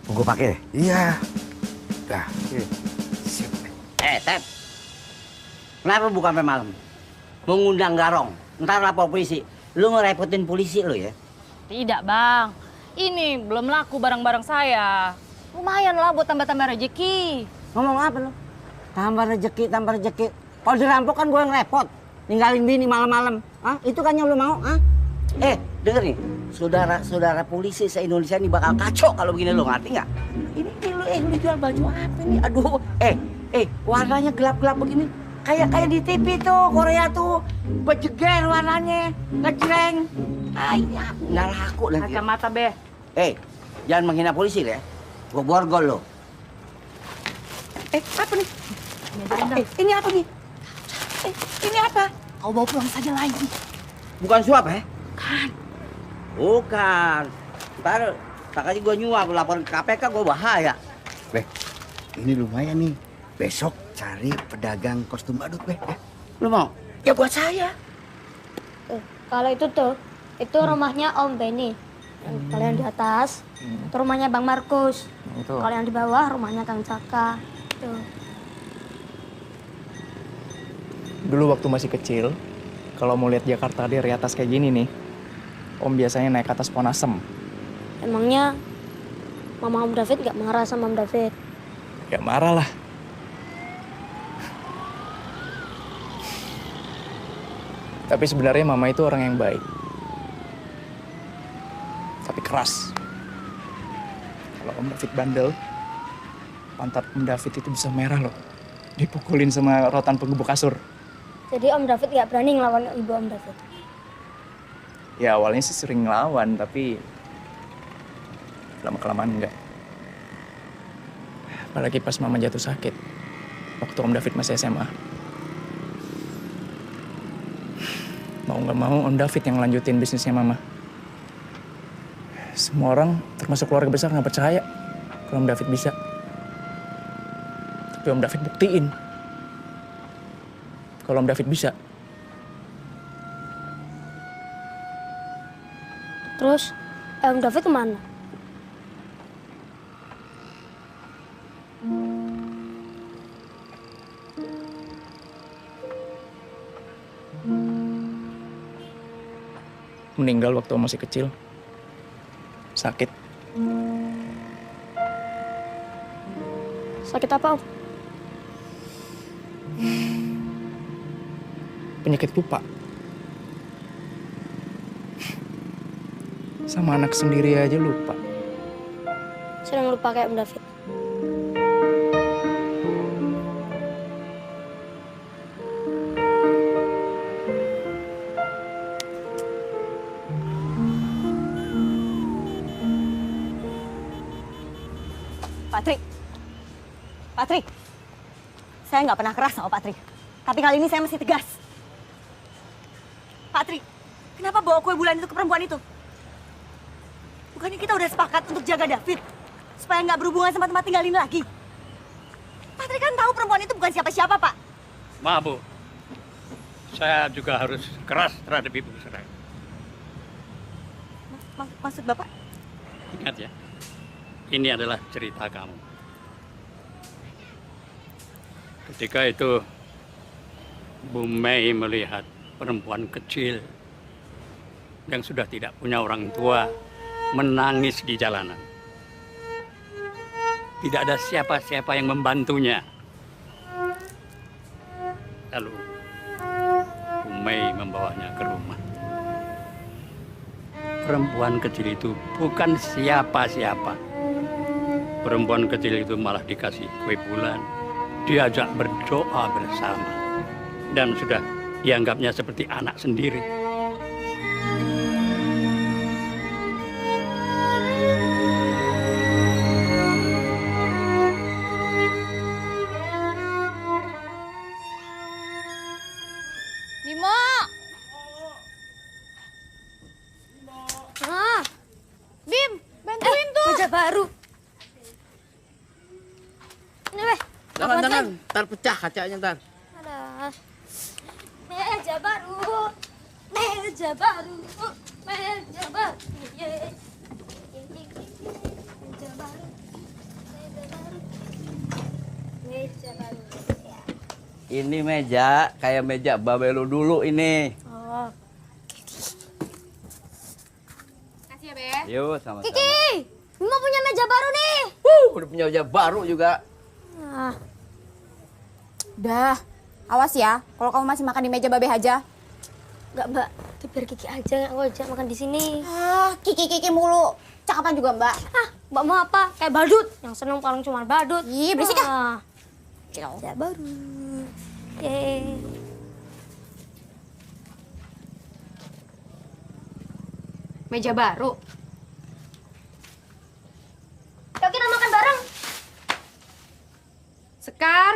Gue pakai. Iya. Dah. Siap, Be. Ted. Kenapa bukan sampai malam? Mengundang garong. Ntar lapor polisi. Lu ngerepotin polisi lu ya? Tidak, Bang. Ini belum laku barang-barang saya. Lumayan lah buat tambah-tambah rezeki. Ngomong apa lu? Tambah rezeki, tambah rezeki. Kalau dirampok kan gue yang repot. Ninggalin bini malam-malam. Hah? Itu kan yang lu mau? Hah? Denger nih. Saudara-saudara polisi se-Indonesia ini bakal kacau kalau begini lu. Ngerti nggak? Ini lu jual baju apa nih? Aduh. Warnanya gelap-gelap begini. Kayak di TV tuh, Korea tuh. Bejeger warnanya. Ngejreng. Ayah, nggak laku nanti. Kacamata, Be. Jangan menghina polisi ya. Gue borgol lo. Apa nih? Ini apa nih? Ini apa? Kau bawa pulang saja lagi. Bukan suap ya? Bukan. Ntar aja gue nyuap, laporan ke KPK gue bahaya. Be, ini lumayan nih. Besok cari pedagang kostum badut, Be. Lu mau? Ya buat saya. Kalau itu tuh, itu rumahnya Om Benny. Kalau yang di atas, itu rumahnya Bang Markus. Kalau yang di bawah, rumahnya Kang Jaka. Tuh. Dulu waktu masih kecil, kalau mau lihat Jakarta dari atas kayak gini nih, Om biasanya naik ke atas pohon asem. Emangnya Mama Om David gak marah sama Om David? Ya marah lah. Tapi sebenarnya Mama itu orang yang baik. Tapi keras. Kalau Om David bandel, pantat Om David itu bisa merah loh. Dipukulin sama rotan penggebuk kasur. Jadi Om David gak berani ngelawan ibu Om David? Ya awalnya sih sering ngelawan, tapi lama-kelamaan enggak. Apalagi pas Mama jatuh sakit, waktu Om David masih SMA. Mau nggak mau Om David yang lanjutin bisnisnya Mama. Semua orang, termasuk keluarga besar, nggak percaya kalau Om David bisa. Tapi Om David buktiin kalau Om David bisa. Terus Om David kemana? Meninggal waktu masih kecil. Sakit. Sakit apa, Om? Penyakit lupa. Sama anak sendiri aja lupa. Sering lupa kayak Om David. Patri, saya nggak pernah keras sama Patri. Tapi kali ini saya masih tegas. Patri, kenapa bawa kue bulan itu ke perempuan itu? Bukannya kita udah sepakat untuk jaga David, supaya nggak berhubungan sama tempat tinggal ini lagi. Patri kan tahu perempuan itu bukan siapa-siapa, Pak. Maaf, Bu. Saya juga harus keras terhadap Ibu saya. Maksud Bapak? Ingat ya, ini adalah cerita kamu. Ketika itu, Bu Mei melihat perempuan kecil yang sudah tidak punya orang tua menangis di jalanan. Tidak ada siapa-siapa yang membantunya. Lalu, Bu Mei membawanya ke rumah. Perempuan kecil itu bukan siapa-siapa. Perempuan kecil itu malah dikasih kue bulan, diajak berdoa bersama, dan sudah dianggapnya seperti anak sendiri. Bimo! Ah, Bim, bantuin tuh. Meja baru. Ini, Weh. Jangan, ntar pecah kacanya ntar. Ada meja baru, meja baru, meja baru, yeay. Meja baru, meja baru. Ini meja kayak meja babe lu dulu ini. Oh. Kasih ya, Be. Yuk, sama-sama. Kiki, Bimo punya meja baru nih. Udah punya meja baru juga. Ah. Udah, awas ya. Kalau kamu masih makan di meja Babe aja. Enggak, Mbak. Itu biar Kiki aja, aku aja makan di sini. Ah, Kiki mulu. Cakapan juga, Mbak. Ah, Mbak mau apa? Kayak badut. Yang seneng paling cuma badut. Ih, berisik ah. Meja baru. Yeay. Meja baru. Yuk kita makan bareng. Sekar.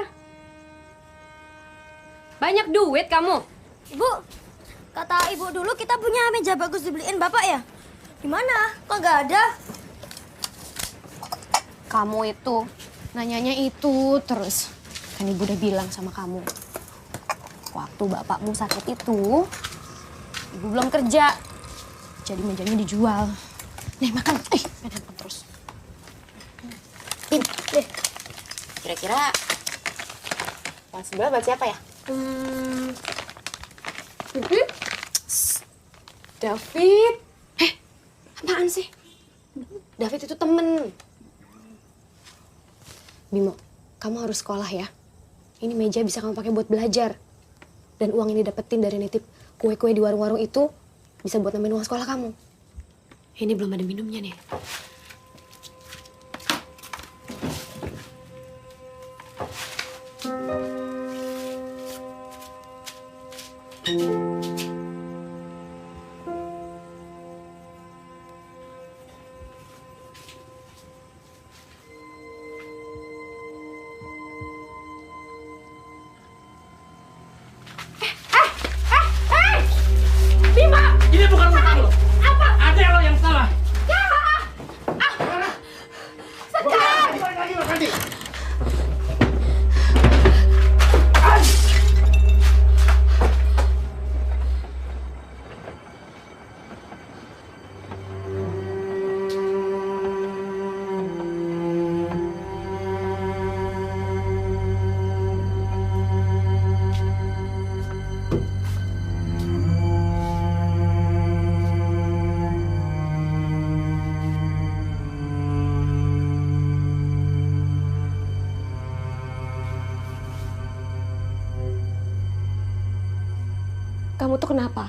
Banyak duit kamu. Ibu, kata ibu dulu kita punya meja bagus dibeliin bapak ya? Gimana? Kok nggak ada? Kamu itu, nanyanya itu terus. Kan ibu udah bilang sama kamu. Waktu bapakmu sakit itu, ibu belum kerja. Jadi mejanya dijual. Nih makan, main handphone terus. Bim, deh. Kira-kira yang sebelah buat siapa ya? David. Apaan sih? David itu temen. Bimo, kamu harus sekolah ya. Ini meja bisa kamu pakai buat belajar. Dan uang ini dapetin dari nitip kue-kue di warung-warung itu bisa buat nambahin uang sekolah kamu. Ini belum ada minumnya nih. Ini bukan urusan lo. Apa? Ada lo yang salah. kamu tuh kenapa?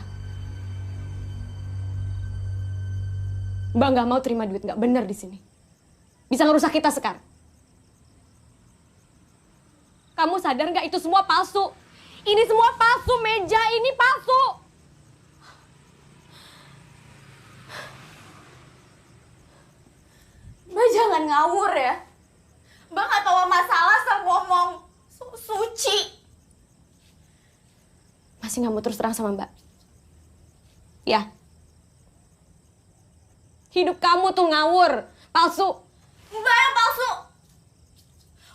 Mbak nggak mau terima duit nggak benar di sini. Bisa ngerusak kita sekarang. Kamu sadar nggak itu semua palsu? Ini semua palsu, meja ini palsu. Mbak jangan ngawur ya. Mbak nggak tahu masalah sama ngomong suci. Masih nggak mau terus terang sama Mbak? Ya. Hidup kamu tuh ngawur, palsu. Mbak yang palsu.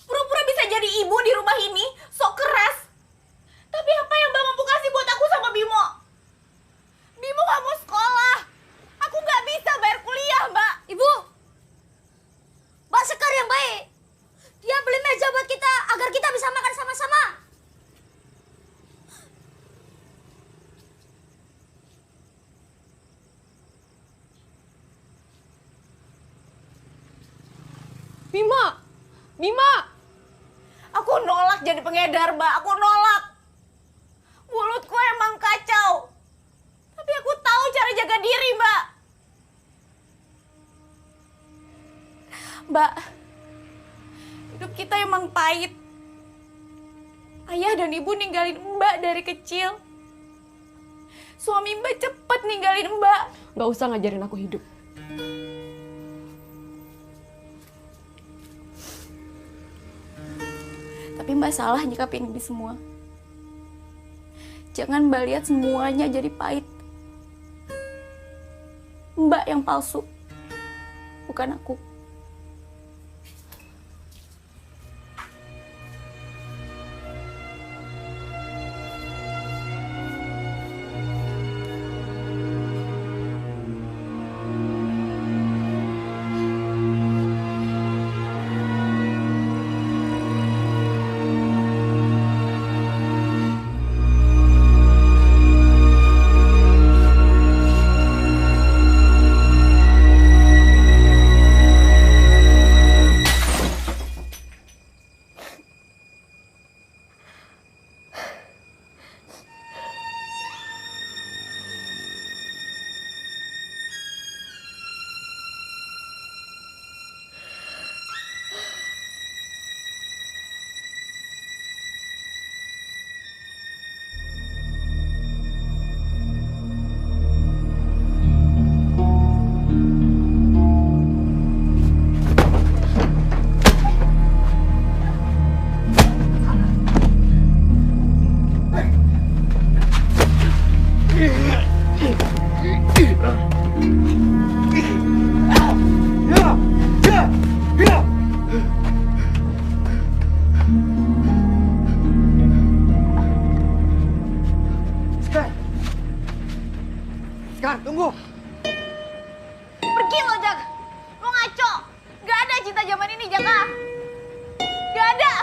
Pura-pura bisa jadi ibu di rumah ini, sok keras. Tapi apa yang Mbak mampu kasih buat aku sama Bimo? Bimo gak mau sekolah. Aku gak bisa bayar kuliah, Mbak. Ibu, Mbak Sekar yang baik. Dia beli meja buat kita agar kita bisa makan sama-sama. Bimo! Bimo! Aku nolak jadi pengedar, Mbak. Aku nolak. Mulutku emang kacau. Tapi aku tahu cara jaga diri, Mbak. Mbak, hidup kita emang pahit. Ayah dan ibu ninggalin Mbak dari kecil. Suami Mbak cepet ninggalin Mbak. Gak usah ngajarin aku hidup. Tapi Mbak salah nyikapin ini semua. Jangan Mbak lihat semuanya jadi pahit. Mbak yang palsu, bukan aku. Sekar, tunggu. Pergi lo, Jak. Lo ngaco. Gak ada cinta zaman ini, Jaka. Gak ada.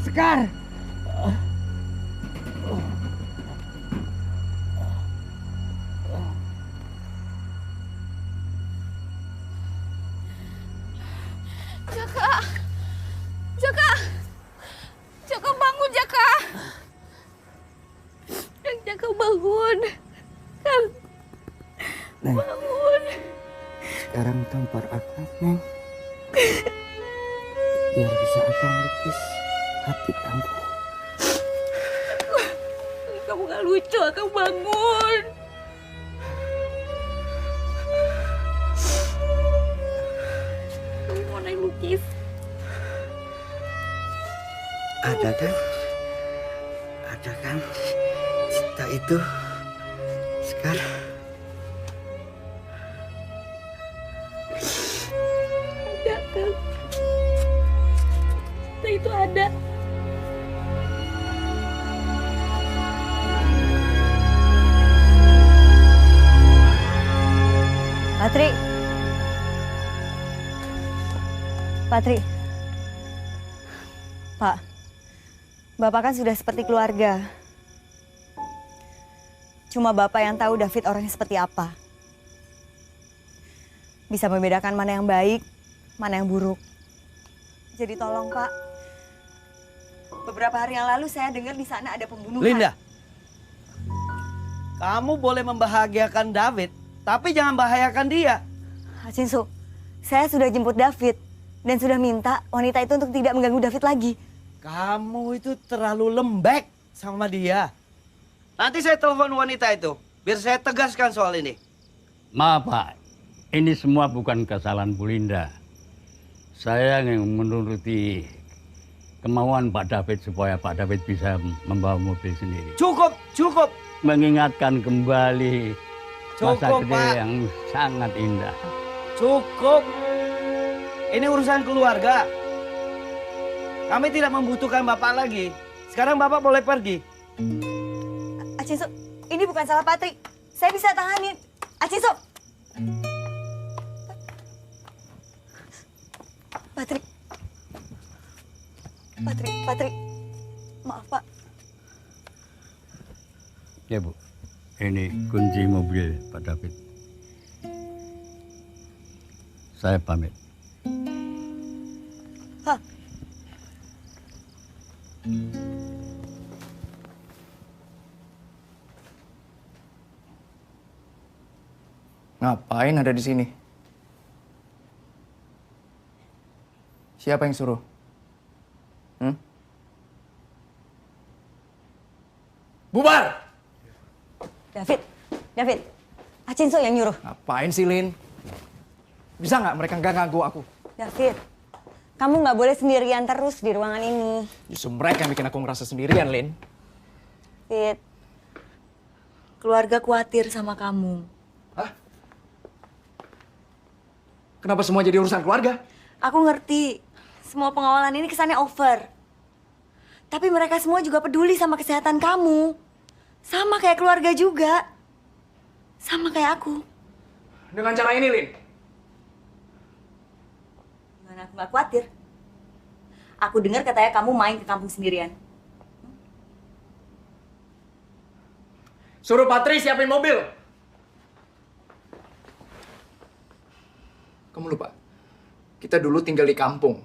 Sekar. Jaka. Jaka. Jaka bangun, Jaka. Jaka bangun. Kang. Neng, Bangun. sekarang tampar akang, Neng. Biar bisa akang lukis hati kamu. Kamu gak lucu, Kang, bangun. Kamu mau naik lukis. Ada kan? Ada kan? Cinta itu. Sekar. Ada, Kang. Cinta itu ada. Patri. Patri. Pak. Bapak kan sudah seperti keluarga. Cuma Bapak yang tahu David orangnya seperti apa. Bisa membedakan mana yang baik, mana yang buruk. Jadi tolong Pak, beberapa hari yang lalu saya dengar di sana ada pembunuhan. Linda, kamu boleh membahagiakan David, tapi jangan bahayakan dia. Cinsu, saya sudah jemput David dan sudah minta wanita itu untuk tidak mengganggu David lagi. Kamu itu terlalu lembek sama dia. Nanti saya telepon wanita itu, biar saya tegaskan soal ini. Maaf Pak, ini semua bukan kesalahan Bu Linda. Saya yang menuruti kemauan Pak David supaya Pak David bisa membawa mobil sendiri. Cukup, cukup. Mengingatkan kembali masa Cukup, kecil Pak. yang sangat indah. Cukup. Ini urusan keluarga. Kami tidak membutuhkan Bapak lagi. Sekarang Bapak boleh pergi. Cinsu, ini bukan salah Patri. Saya bisa tanganin. Cinsu. Patri. Maaf Pak. Ya Bu, ini kunci mobil Pak David. Saya pamit. Hah? Ngapain ada di sini? Siapa yang suruh? Bubar! David. Cinsu yang nyuruh. Ngapain sih, Lin? Bisa nggak mereka nggak ganggu aku? David, kamu nggak boleh sendirian terus di ruangan ini. Justru mereka yang bikin aku ngerasa sendirian, Lin. David, keluarga khawatir sama kamu. Kenapa semua jadi urusan keluarga? Aku ngerti, semua pengawalan ini kesannya over. Tapi mereka semua juga peduli sama kesehatan kamu. Sama kayak keluarga juga. Sama kayak aku. Dengan cara ini, Lin? Gimana aku nggak khawatir? Aku dengar katanya kamu main ke kampung sendirian. Suruh Patri siapin mobil. Kamu lupa, kita dulu tinggal di kampung.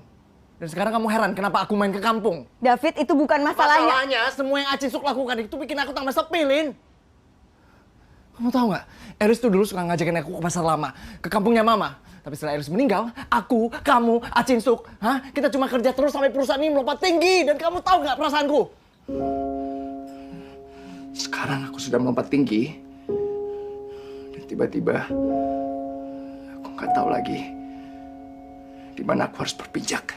Dan sekarang kamu heran kenapa aku main ke kampung. David, itu bukan masalahnya. Masalahnya, semua yang Acisuk lakukan itu bikin aku tambah sepi, Lin. Kamu tahu nggak, Eris tuh dulu suka ngajakin aku ke pasar lama, ke kampungnya Mama. Tapi setelah Eris meninggal, aku, kamu, Acinsuk, kita cuma kerja terus sampai perusahaan ini melompat tinggi. Dan kamu tahu nggak perasaanku? Sekarang aku sudah melompat tinggi. Dan tiba-tiba, aku nggak tahu lagi di mana aku harus berpijak.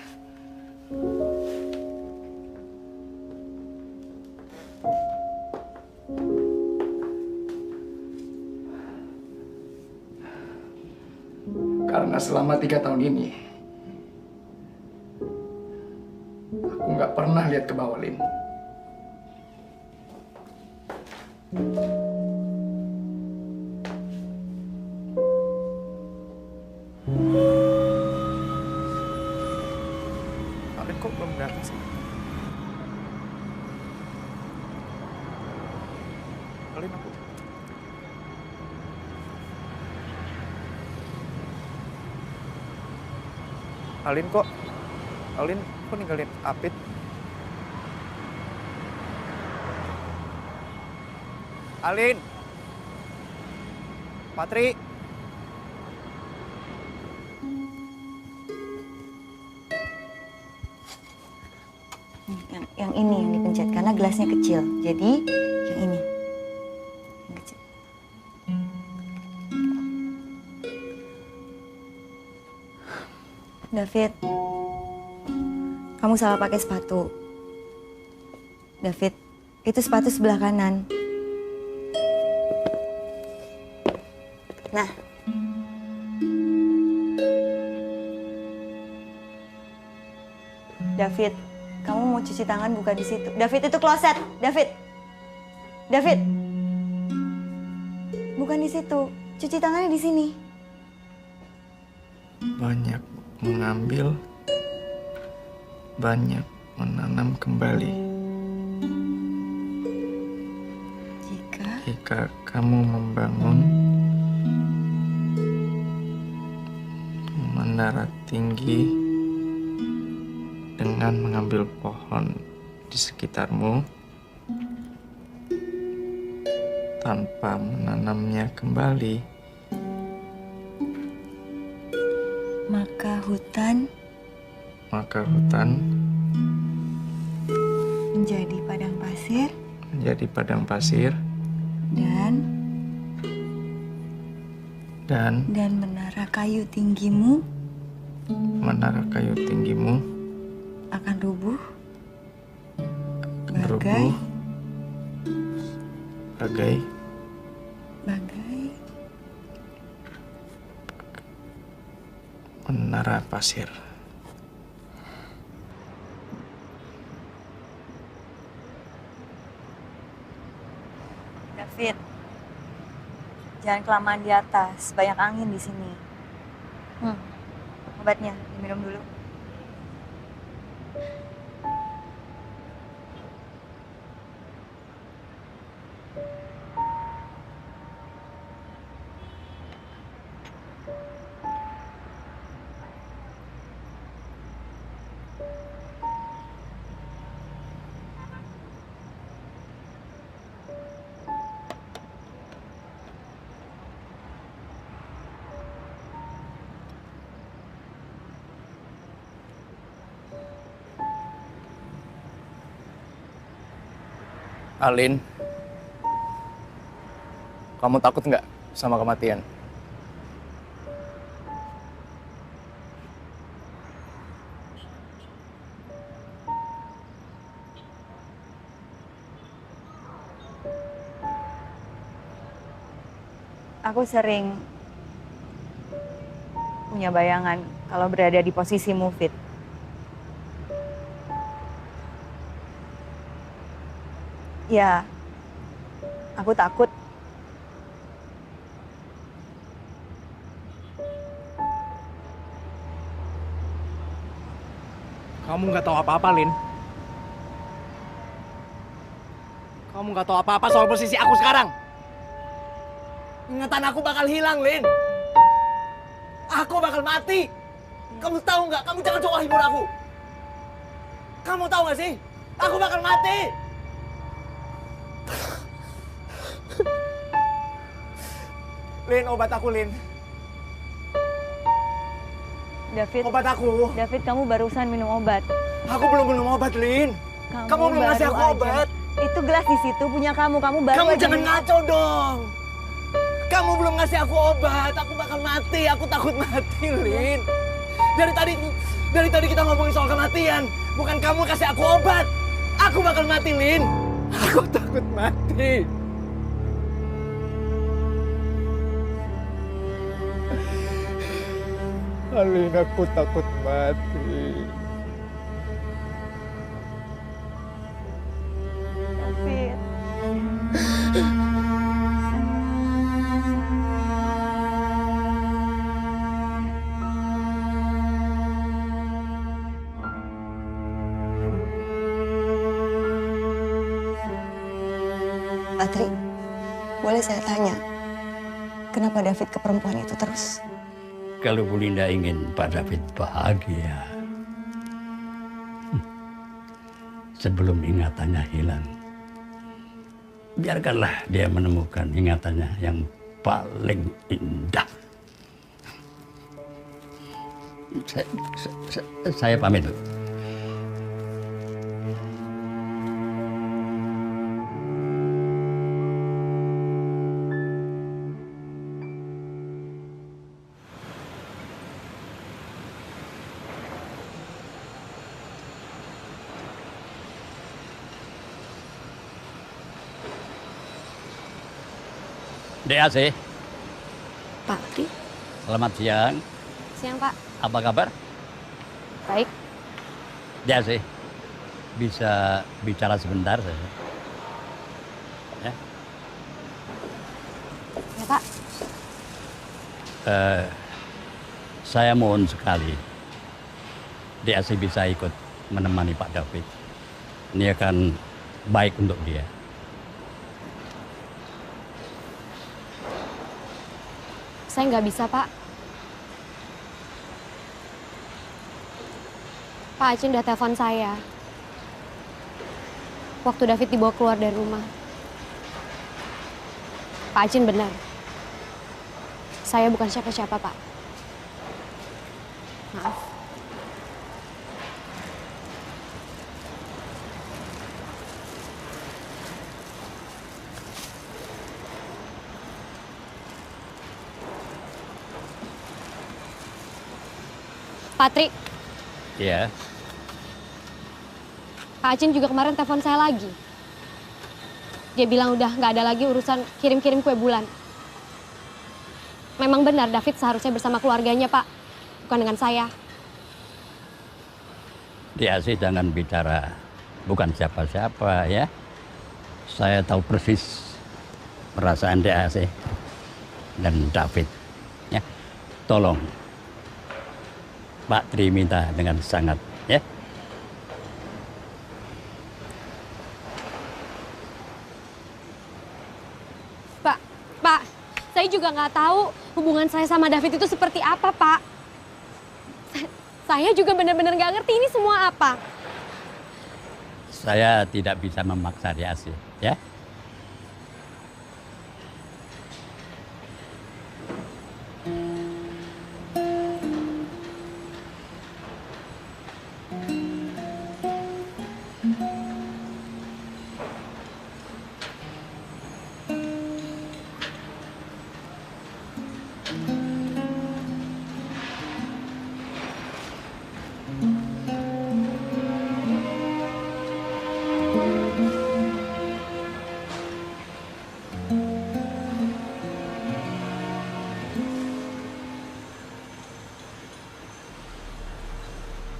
Karena selama 3 tahun ini, aku nggak pernah lihat ke bawah, Lin. Alin kok belum datang sih? Alin aku. Alin kok ninggalin Apit? Alin! Patri! Yang ini yang dipencet karena gelasnya kecil. Jadi yang ini. Yang kecil. David, kamu salah pakai sepatu. David, itu sepatu sebelah kanan. Nah. David, kamu mau cuci tangan bukan di situ. David, itu kloset. David. Bukan di situ. Cuci tangannya di sini. Banyak mengambil, banyak menanam kembali. Jika kamu membangun menara tinggi dengan mengambil pohon di sekitarmu tanpa menanamnya kembali, maka hutan menjadi padang pasir dan menara kayu tinggimu akan rubuh bagai menara pasir. David, jangan kelamaan di atas, banyak angin di sini. Obatnya diminum dulu. Alin, kamu takut nggak sama kematian? Aku sering punya bayangan kalau berada di posisi Mufid. Ya, aku takut. Kamu nggak tahu apa-apa, Lin. Kamu nggak tahu apa-apa soal posisi aku sekarang. Ingatan aku bakal hilang, Lin. Aku bakal mati. Kamu tahu nggak? Kamu jangan coba hibur aku. Kamu tahu nggak sih? Aku bakal mati. Lin, obat aku, Lin. David. Obat aku. David, kamu barusan minum obat. Aku belum minum obat, Lin. Kamu belum ngasih aku obat. Itu gelas di situ punya kamu. Kamu baru Kamu aja jangan ngaco dong. Kamu belum ngasih aku obat. Aku bakal mati. Aku takut mati, Lin. Dari tadi kita ngomongin soal kematian. Bukan kamu kasih aku obat. Aku bakal mati, Lin. Aku takut mati. Alin, aku takut mati. David. Patri, boleh saya tanya, kenapa David ke perempuan itu terus? Kalau Bu Linda ingin Pak David bahagia, sebelum ingatannya hilang, biarkanlah dia menemukan ingatannya yang paling indah. Saya pamit. DAC. Pak Tri. Selamat siang. Siang, Pak. Apa kabar? Baik. DAC. Bisa bicara sebentar saya? Ya? Ya, Pak. Saya mohon sekali DAC bisa ikut menemani Pak David. Ini akan baik untuk dia. Saya nggak bisa, Pak. Pak Acin udah telepon saya. Waktu David dibawa keluar dari rumah. Pak Acin benar. Saya bukan siapa-siapa, Pak. Maaf. Patri. Iya. Pak Acin juga kemarin telepon saya lagi. Dia bilang udah nggak ada lagi urusan kirim-kirim kue bulan. Memang benar David seharusnya bersama keluarganya, Pak. Bukan dengan saya. Dia sih jangan bicara bukan siapa-siapa ya. Saya tahu persis perasaan dia sih dan David. Ya, tolong Pak Tri minta dengan sangat ya. Pak, saya juga nggak tahu hubungan saya sama David itu seperti apa, Pak. Saya juga benar-benar nggak ngerti ini semua apa. Saya tidak bisa memaksa dia sih, ya.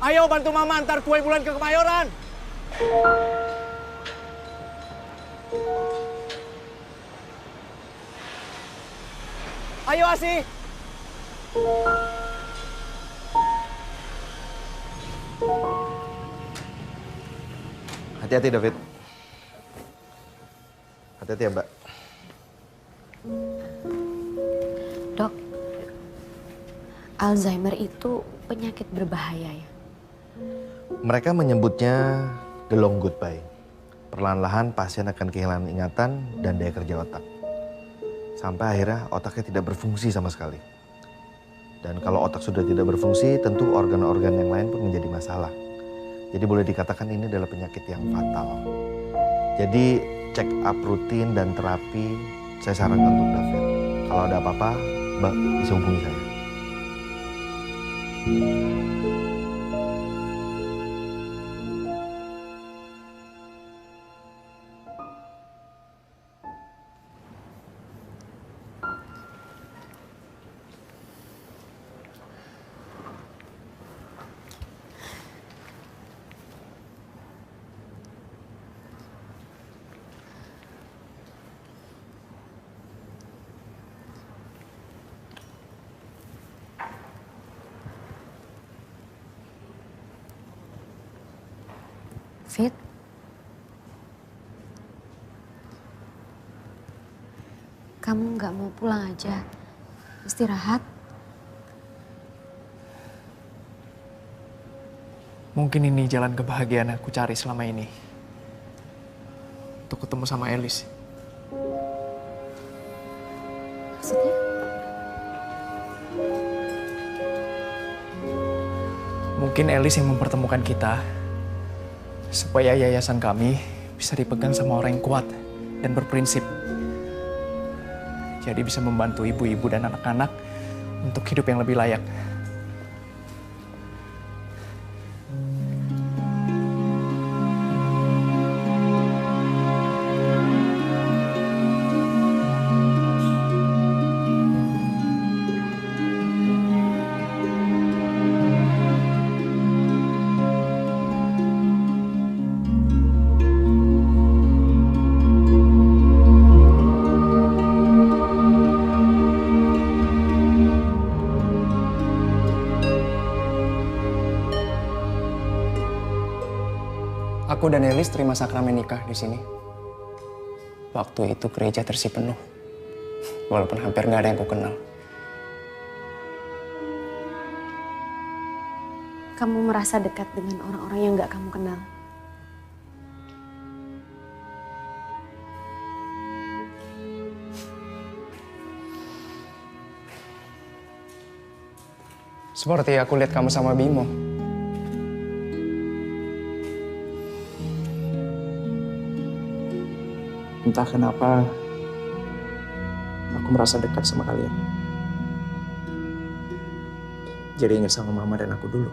Ayo bantu Mama antar kue bulan ke Kemayoran. Ayo Asih. Hati-hati David. Hati-hati ya Mbak. Dok, Alzheimer itu penyakit berbahaya ya? Mereka menyebutnya the long goodbye. Perlahan-lahan pasien akan kehilangan ingatan dan daya kerja otak. Sampai akhirnya otaknya tidak berfungsi sama sekali. Dan kalau otak sudah tidak berfungsi, tentu organ-organ yang lain pun menjadi masalah. Jadi boleh dikatakan ini adalah penyakit yang fatal. Jadi check up rutin dan terapi saya sarankan untuk David. Kalau ada apa-apa, Mbak bisa hubungi saya. Fit, kamu nggak mau pulang aja? Istirahat? Mungkin ini jalan kebahagiaan aku cari selama ini. Untuk ketemu sama Elis. Maksudnya? Mungkin Elis yang mempertemukan kita. Supaya yayasan kami bisa dipegang sama orang yang kuat dan berprinsip. Jadi bisa membantu ibu-ibu dan anak-anak untuk hidup yang lebih layak. Aku dan Elis terima sakramen nikah di sini. Waktu itu gereja terisi penuh. Walaupun hampir nggak ada yang ku kenal. Kamu merasa dekat dengan orang-orang yang nggak kamu kenal. Seperti aku lihat kamu sama Bimo. Entah kenapa, aku merasa dekat sama kalian. Jadi ingat sama Mama dan aku dulu.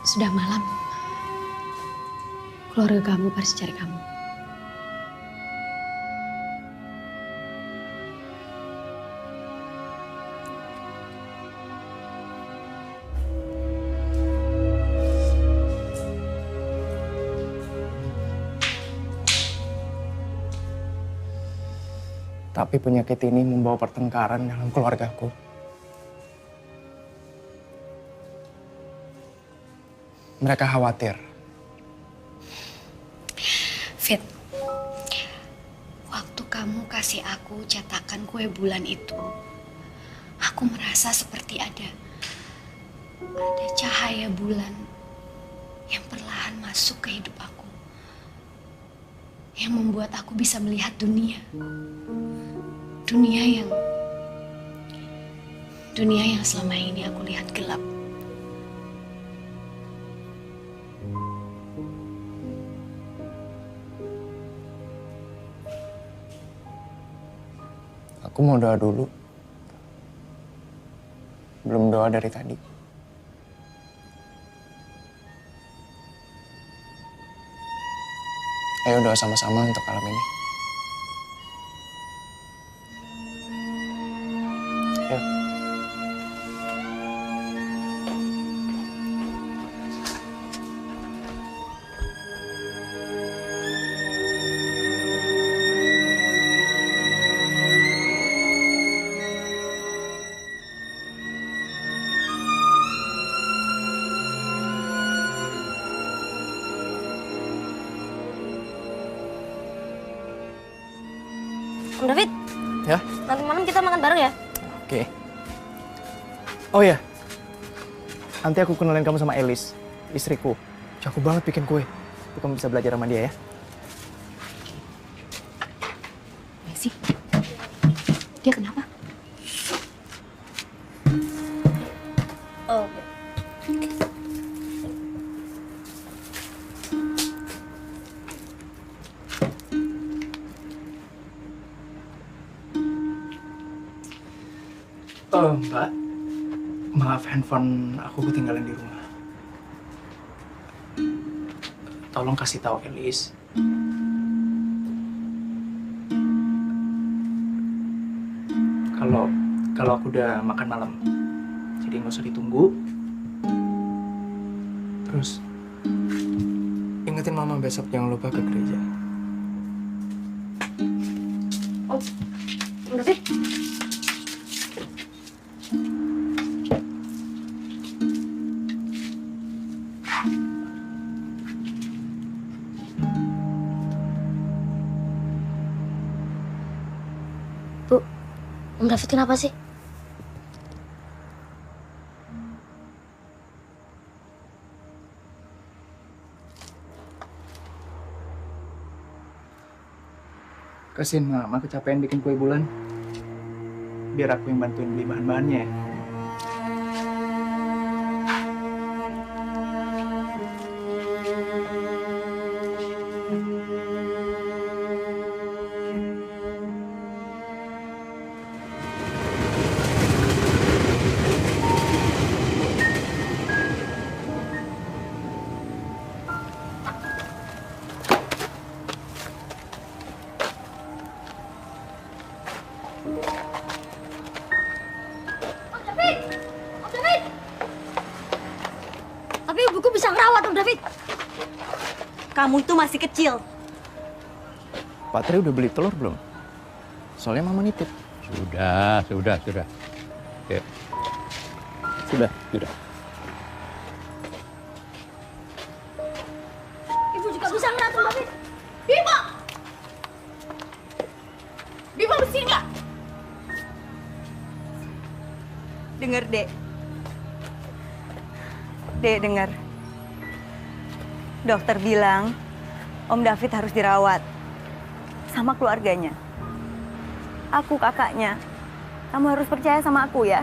Sudah malam. Keluarga kamu pasti cari kamu. Tapi penyakit ini membawa pertengkaran dalam keluargaku. Mereka khawatir. Fit, waktu kamu kasih aku cetakan kue bulan itu, aku merasa seperti ada cahaya bulan yang perlahan masuk ke hidup aku. Yang membuat aku bisa melihat dunia. Dunia yang selama ini aku lihat gelap. Aku mau doa dulu. Belum doa dari tadi. Ayo doa sama-sama untuk malam ini. Ayo. Om David, Ya? nanti malam kita makan bareng ya? Oke. Oh ya, nanti aku kenalin kamu sama Elis, istriku. Jago banget bikin kue. Jadi kamu bisa belajar sama dia ya. Messi, dia kenapa? Oh. Mbak, maaf handphone aku ketinggalan di rumah. Tolong kasih tahu Elis. Kalau aku udah makan malam. Jadi nggak usah ditunggu. Terus ingetin Mama besok jangan lupa ke gereja. Om David. Bu, Om David kenapa sih? Kasihin Mama kecapean bikin kue bulan. Biar aku yang bantuin beli bahan-bahannya ya. Tapi ibuku bisa ngerawat, Om David. Kamu itu masih kecil. Pak Tri udah beli telur belum? Soalnya Mama nitip. Sudah. Oke. Sudah. Ibu juga bisa ngeliat Mbak Fit. Bimo! Bimo mesti nggak? Dengar, Dek. Dek, dengar. Dokter bilang Om David harus dirawat sama keluarganya. Aku kakaknya. Kamu harus percaya sama aku ya.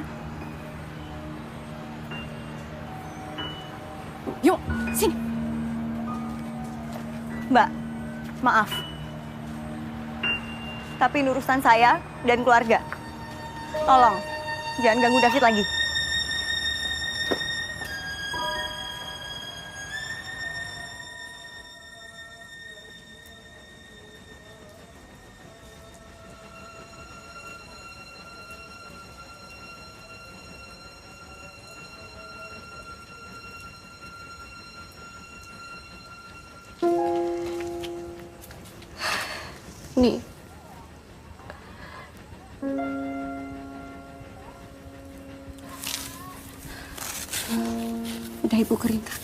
Yuk, sini. Mbak, maaf. Tapi ini urusan saya dan keluarga. Tolong, jangan ganggu David lagi. Nih. Udah Ibu keringkan.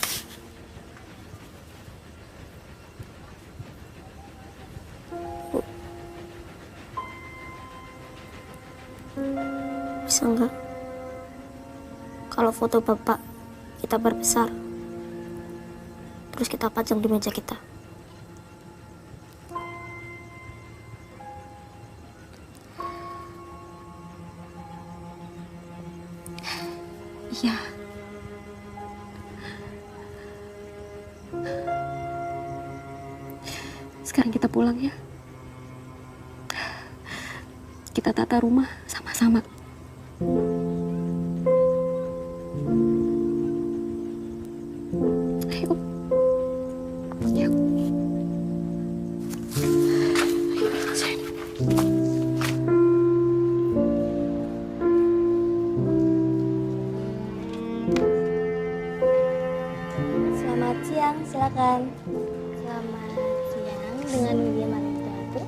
Bu. Bisa nggak? Kalau foto Bapak kita perbesar, terus kita pajang di meja kita. Iya. Sekarang kita pulang ya. Kita tata rumah sama-sama. Ayo. Yuk. Selamat siang, silakan. Selamat siang, dengan Widya Marindatu.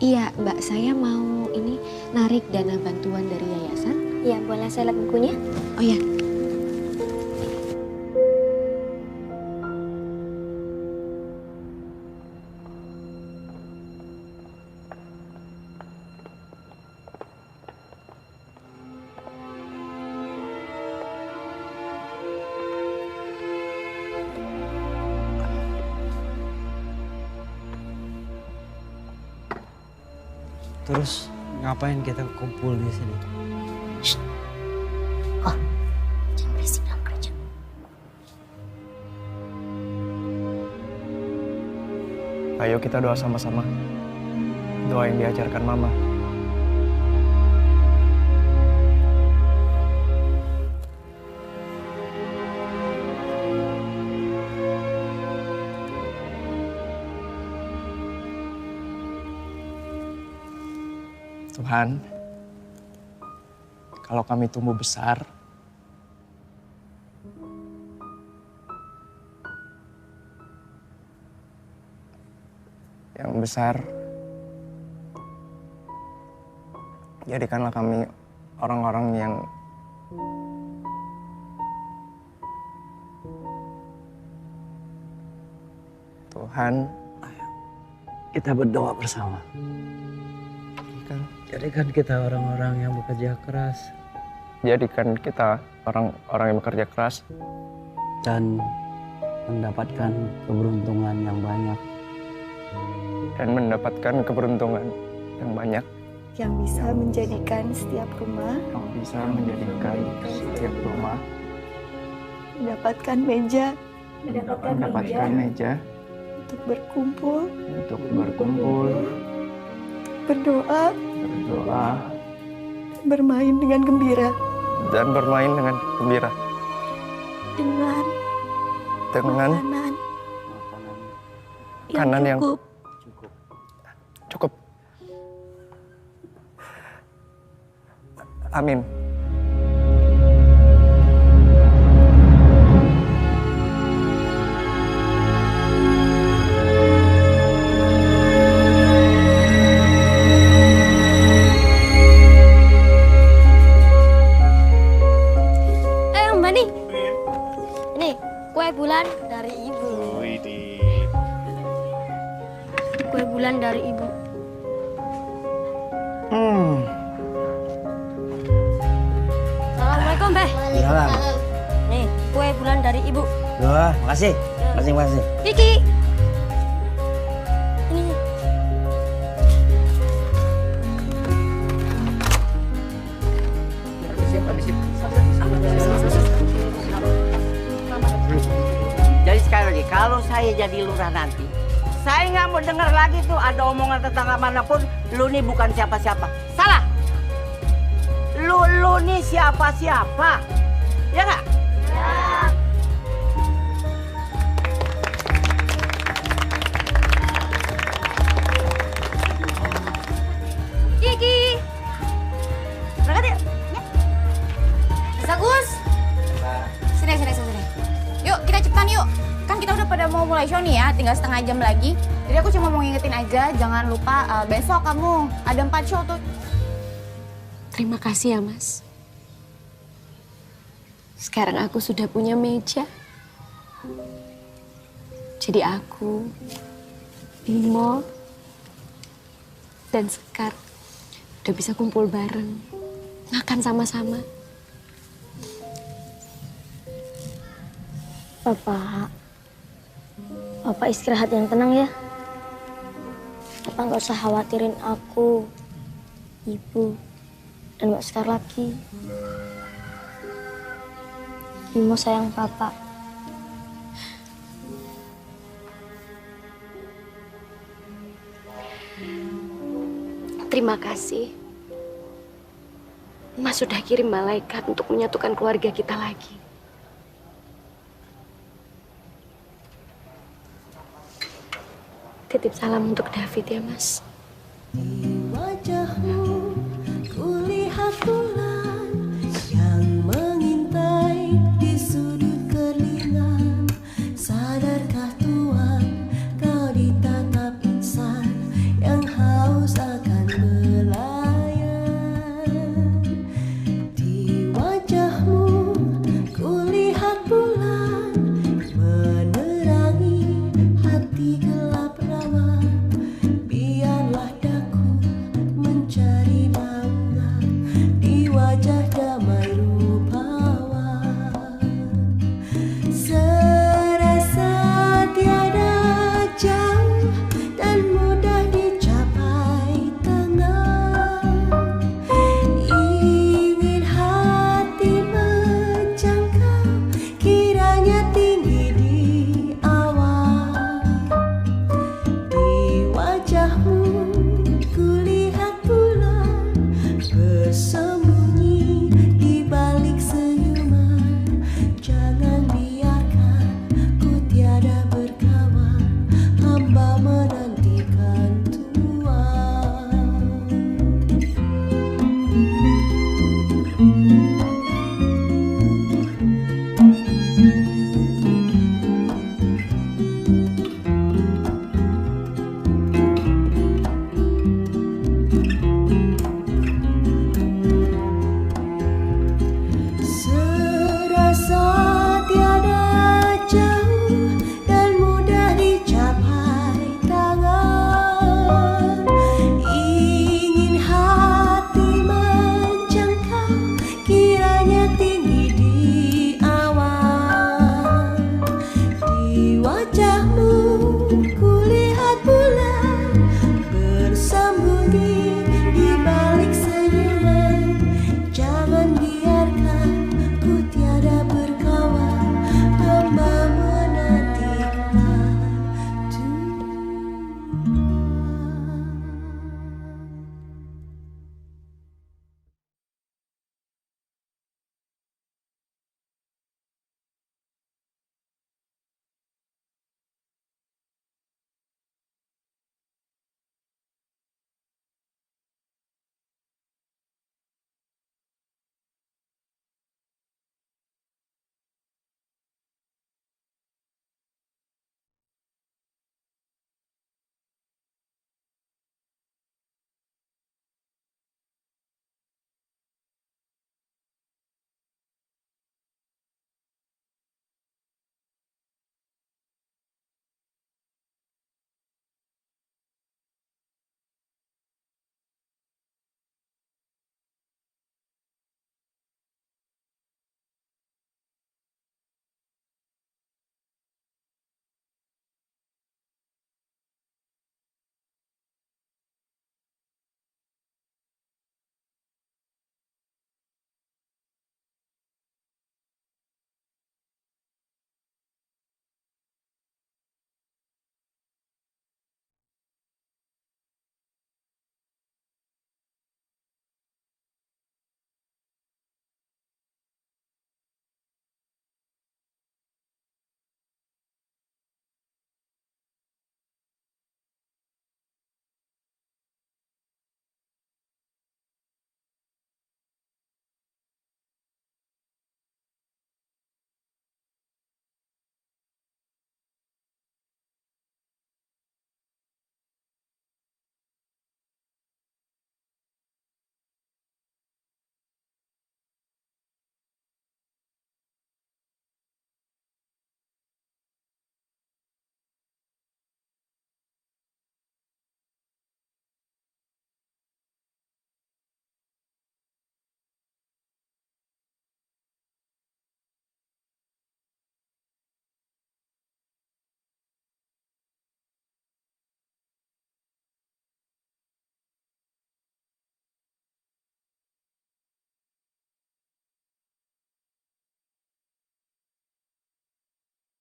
Iya, Mbak, saya mau ini narik dana bantuan dari yayasan. Iya, boleh saya lihat bukunya? Oh ya. Terus ngapain kita kumpul di sini? Jangan berisik dalam gereja. Ayo kita doa sama-sama. Doa yang diajarkan Mama. Tuhan, kalau kami tumbuh besar, yang besar, jadikanlah kami orang-orang yang Tuhan, Kita berdoa bersama. Jadikan kita orang-orang yang bekerja keras. jadikan kita orang-orang yang bekerja keras dan mendapatkan keberuntungan yang banyak. dan mendapatkan keberuntungan yang banyak. Yang bisa menjadikan setiap rumah mendapatkan meja untuk berkumpul, berdoa, bermain dengan gembira, dan bermain dengan gembira dengan makanan yang cukup. Amin. kue bulan dari ibu. Assalamualaikum, Beh. Waalaikumsalam. Nih, kue bulan dari ibu. Wah, makasih. Makasih. Kiki. Ini. Jadi sekali lagi, kalau saya jadi lurah nanti, saya nggak mau dengar lagi tuh ada omongan tetangga manapun, lu nih bukan siapa-siapa. Salah! Lu nih siapa-siapa. Ya nggak? Ya. Kiki. Berangkat yuk. Bisa, Gus? Sini. Yuk, kita cepetan yuk. Kan kita udah pada mau mulai show nih ya, tinggal setengah jam lagi. Jadi aku cuma mau ngingetin aja, jangan lupa besok kamu ada 4 show tuh. Terima kasih ya, Mas. Sekarang aku sudah punya meja. Jadi aku, Bimo, dan Sekar udah bisa kumpul bareng, makan sama-sama. Bapak istirahat yang tenang ya. Bapak nggak usah khawatirin aku, Ibu, dan Mbak Sekar lagi. Bimo sayang Bapak. Terima kasih. Mas sudah kirim malaikat untuk menyatukan keluarga kita lagi. Titip salam untuk David ya, Mas.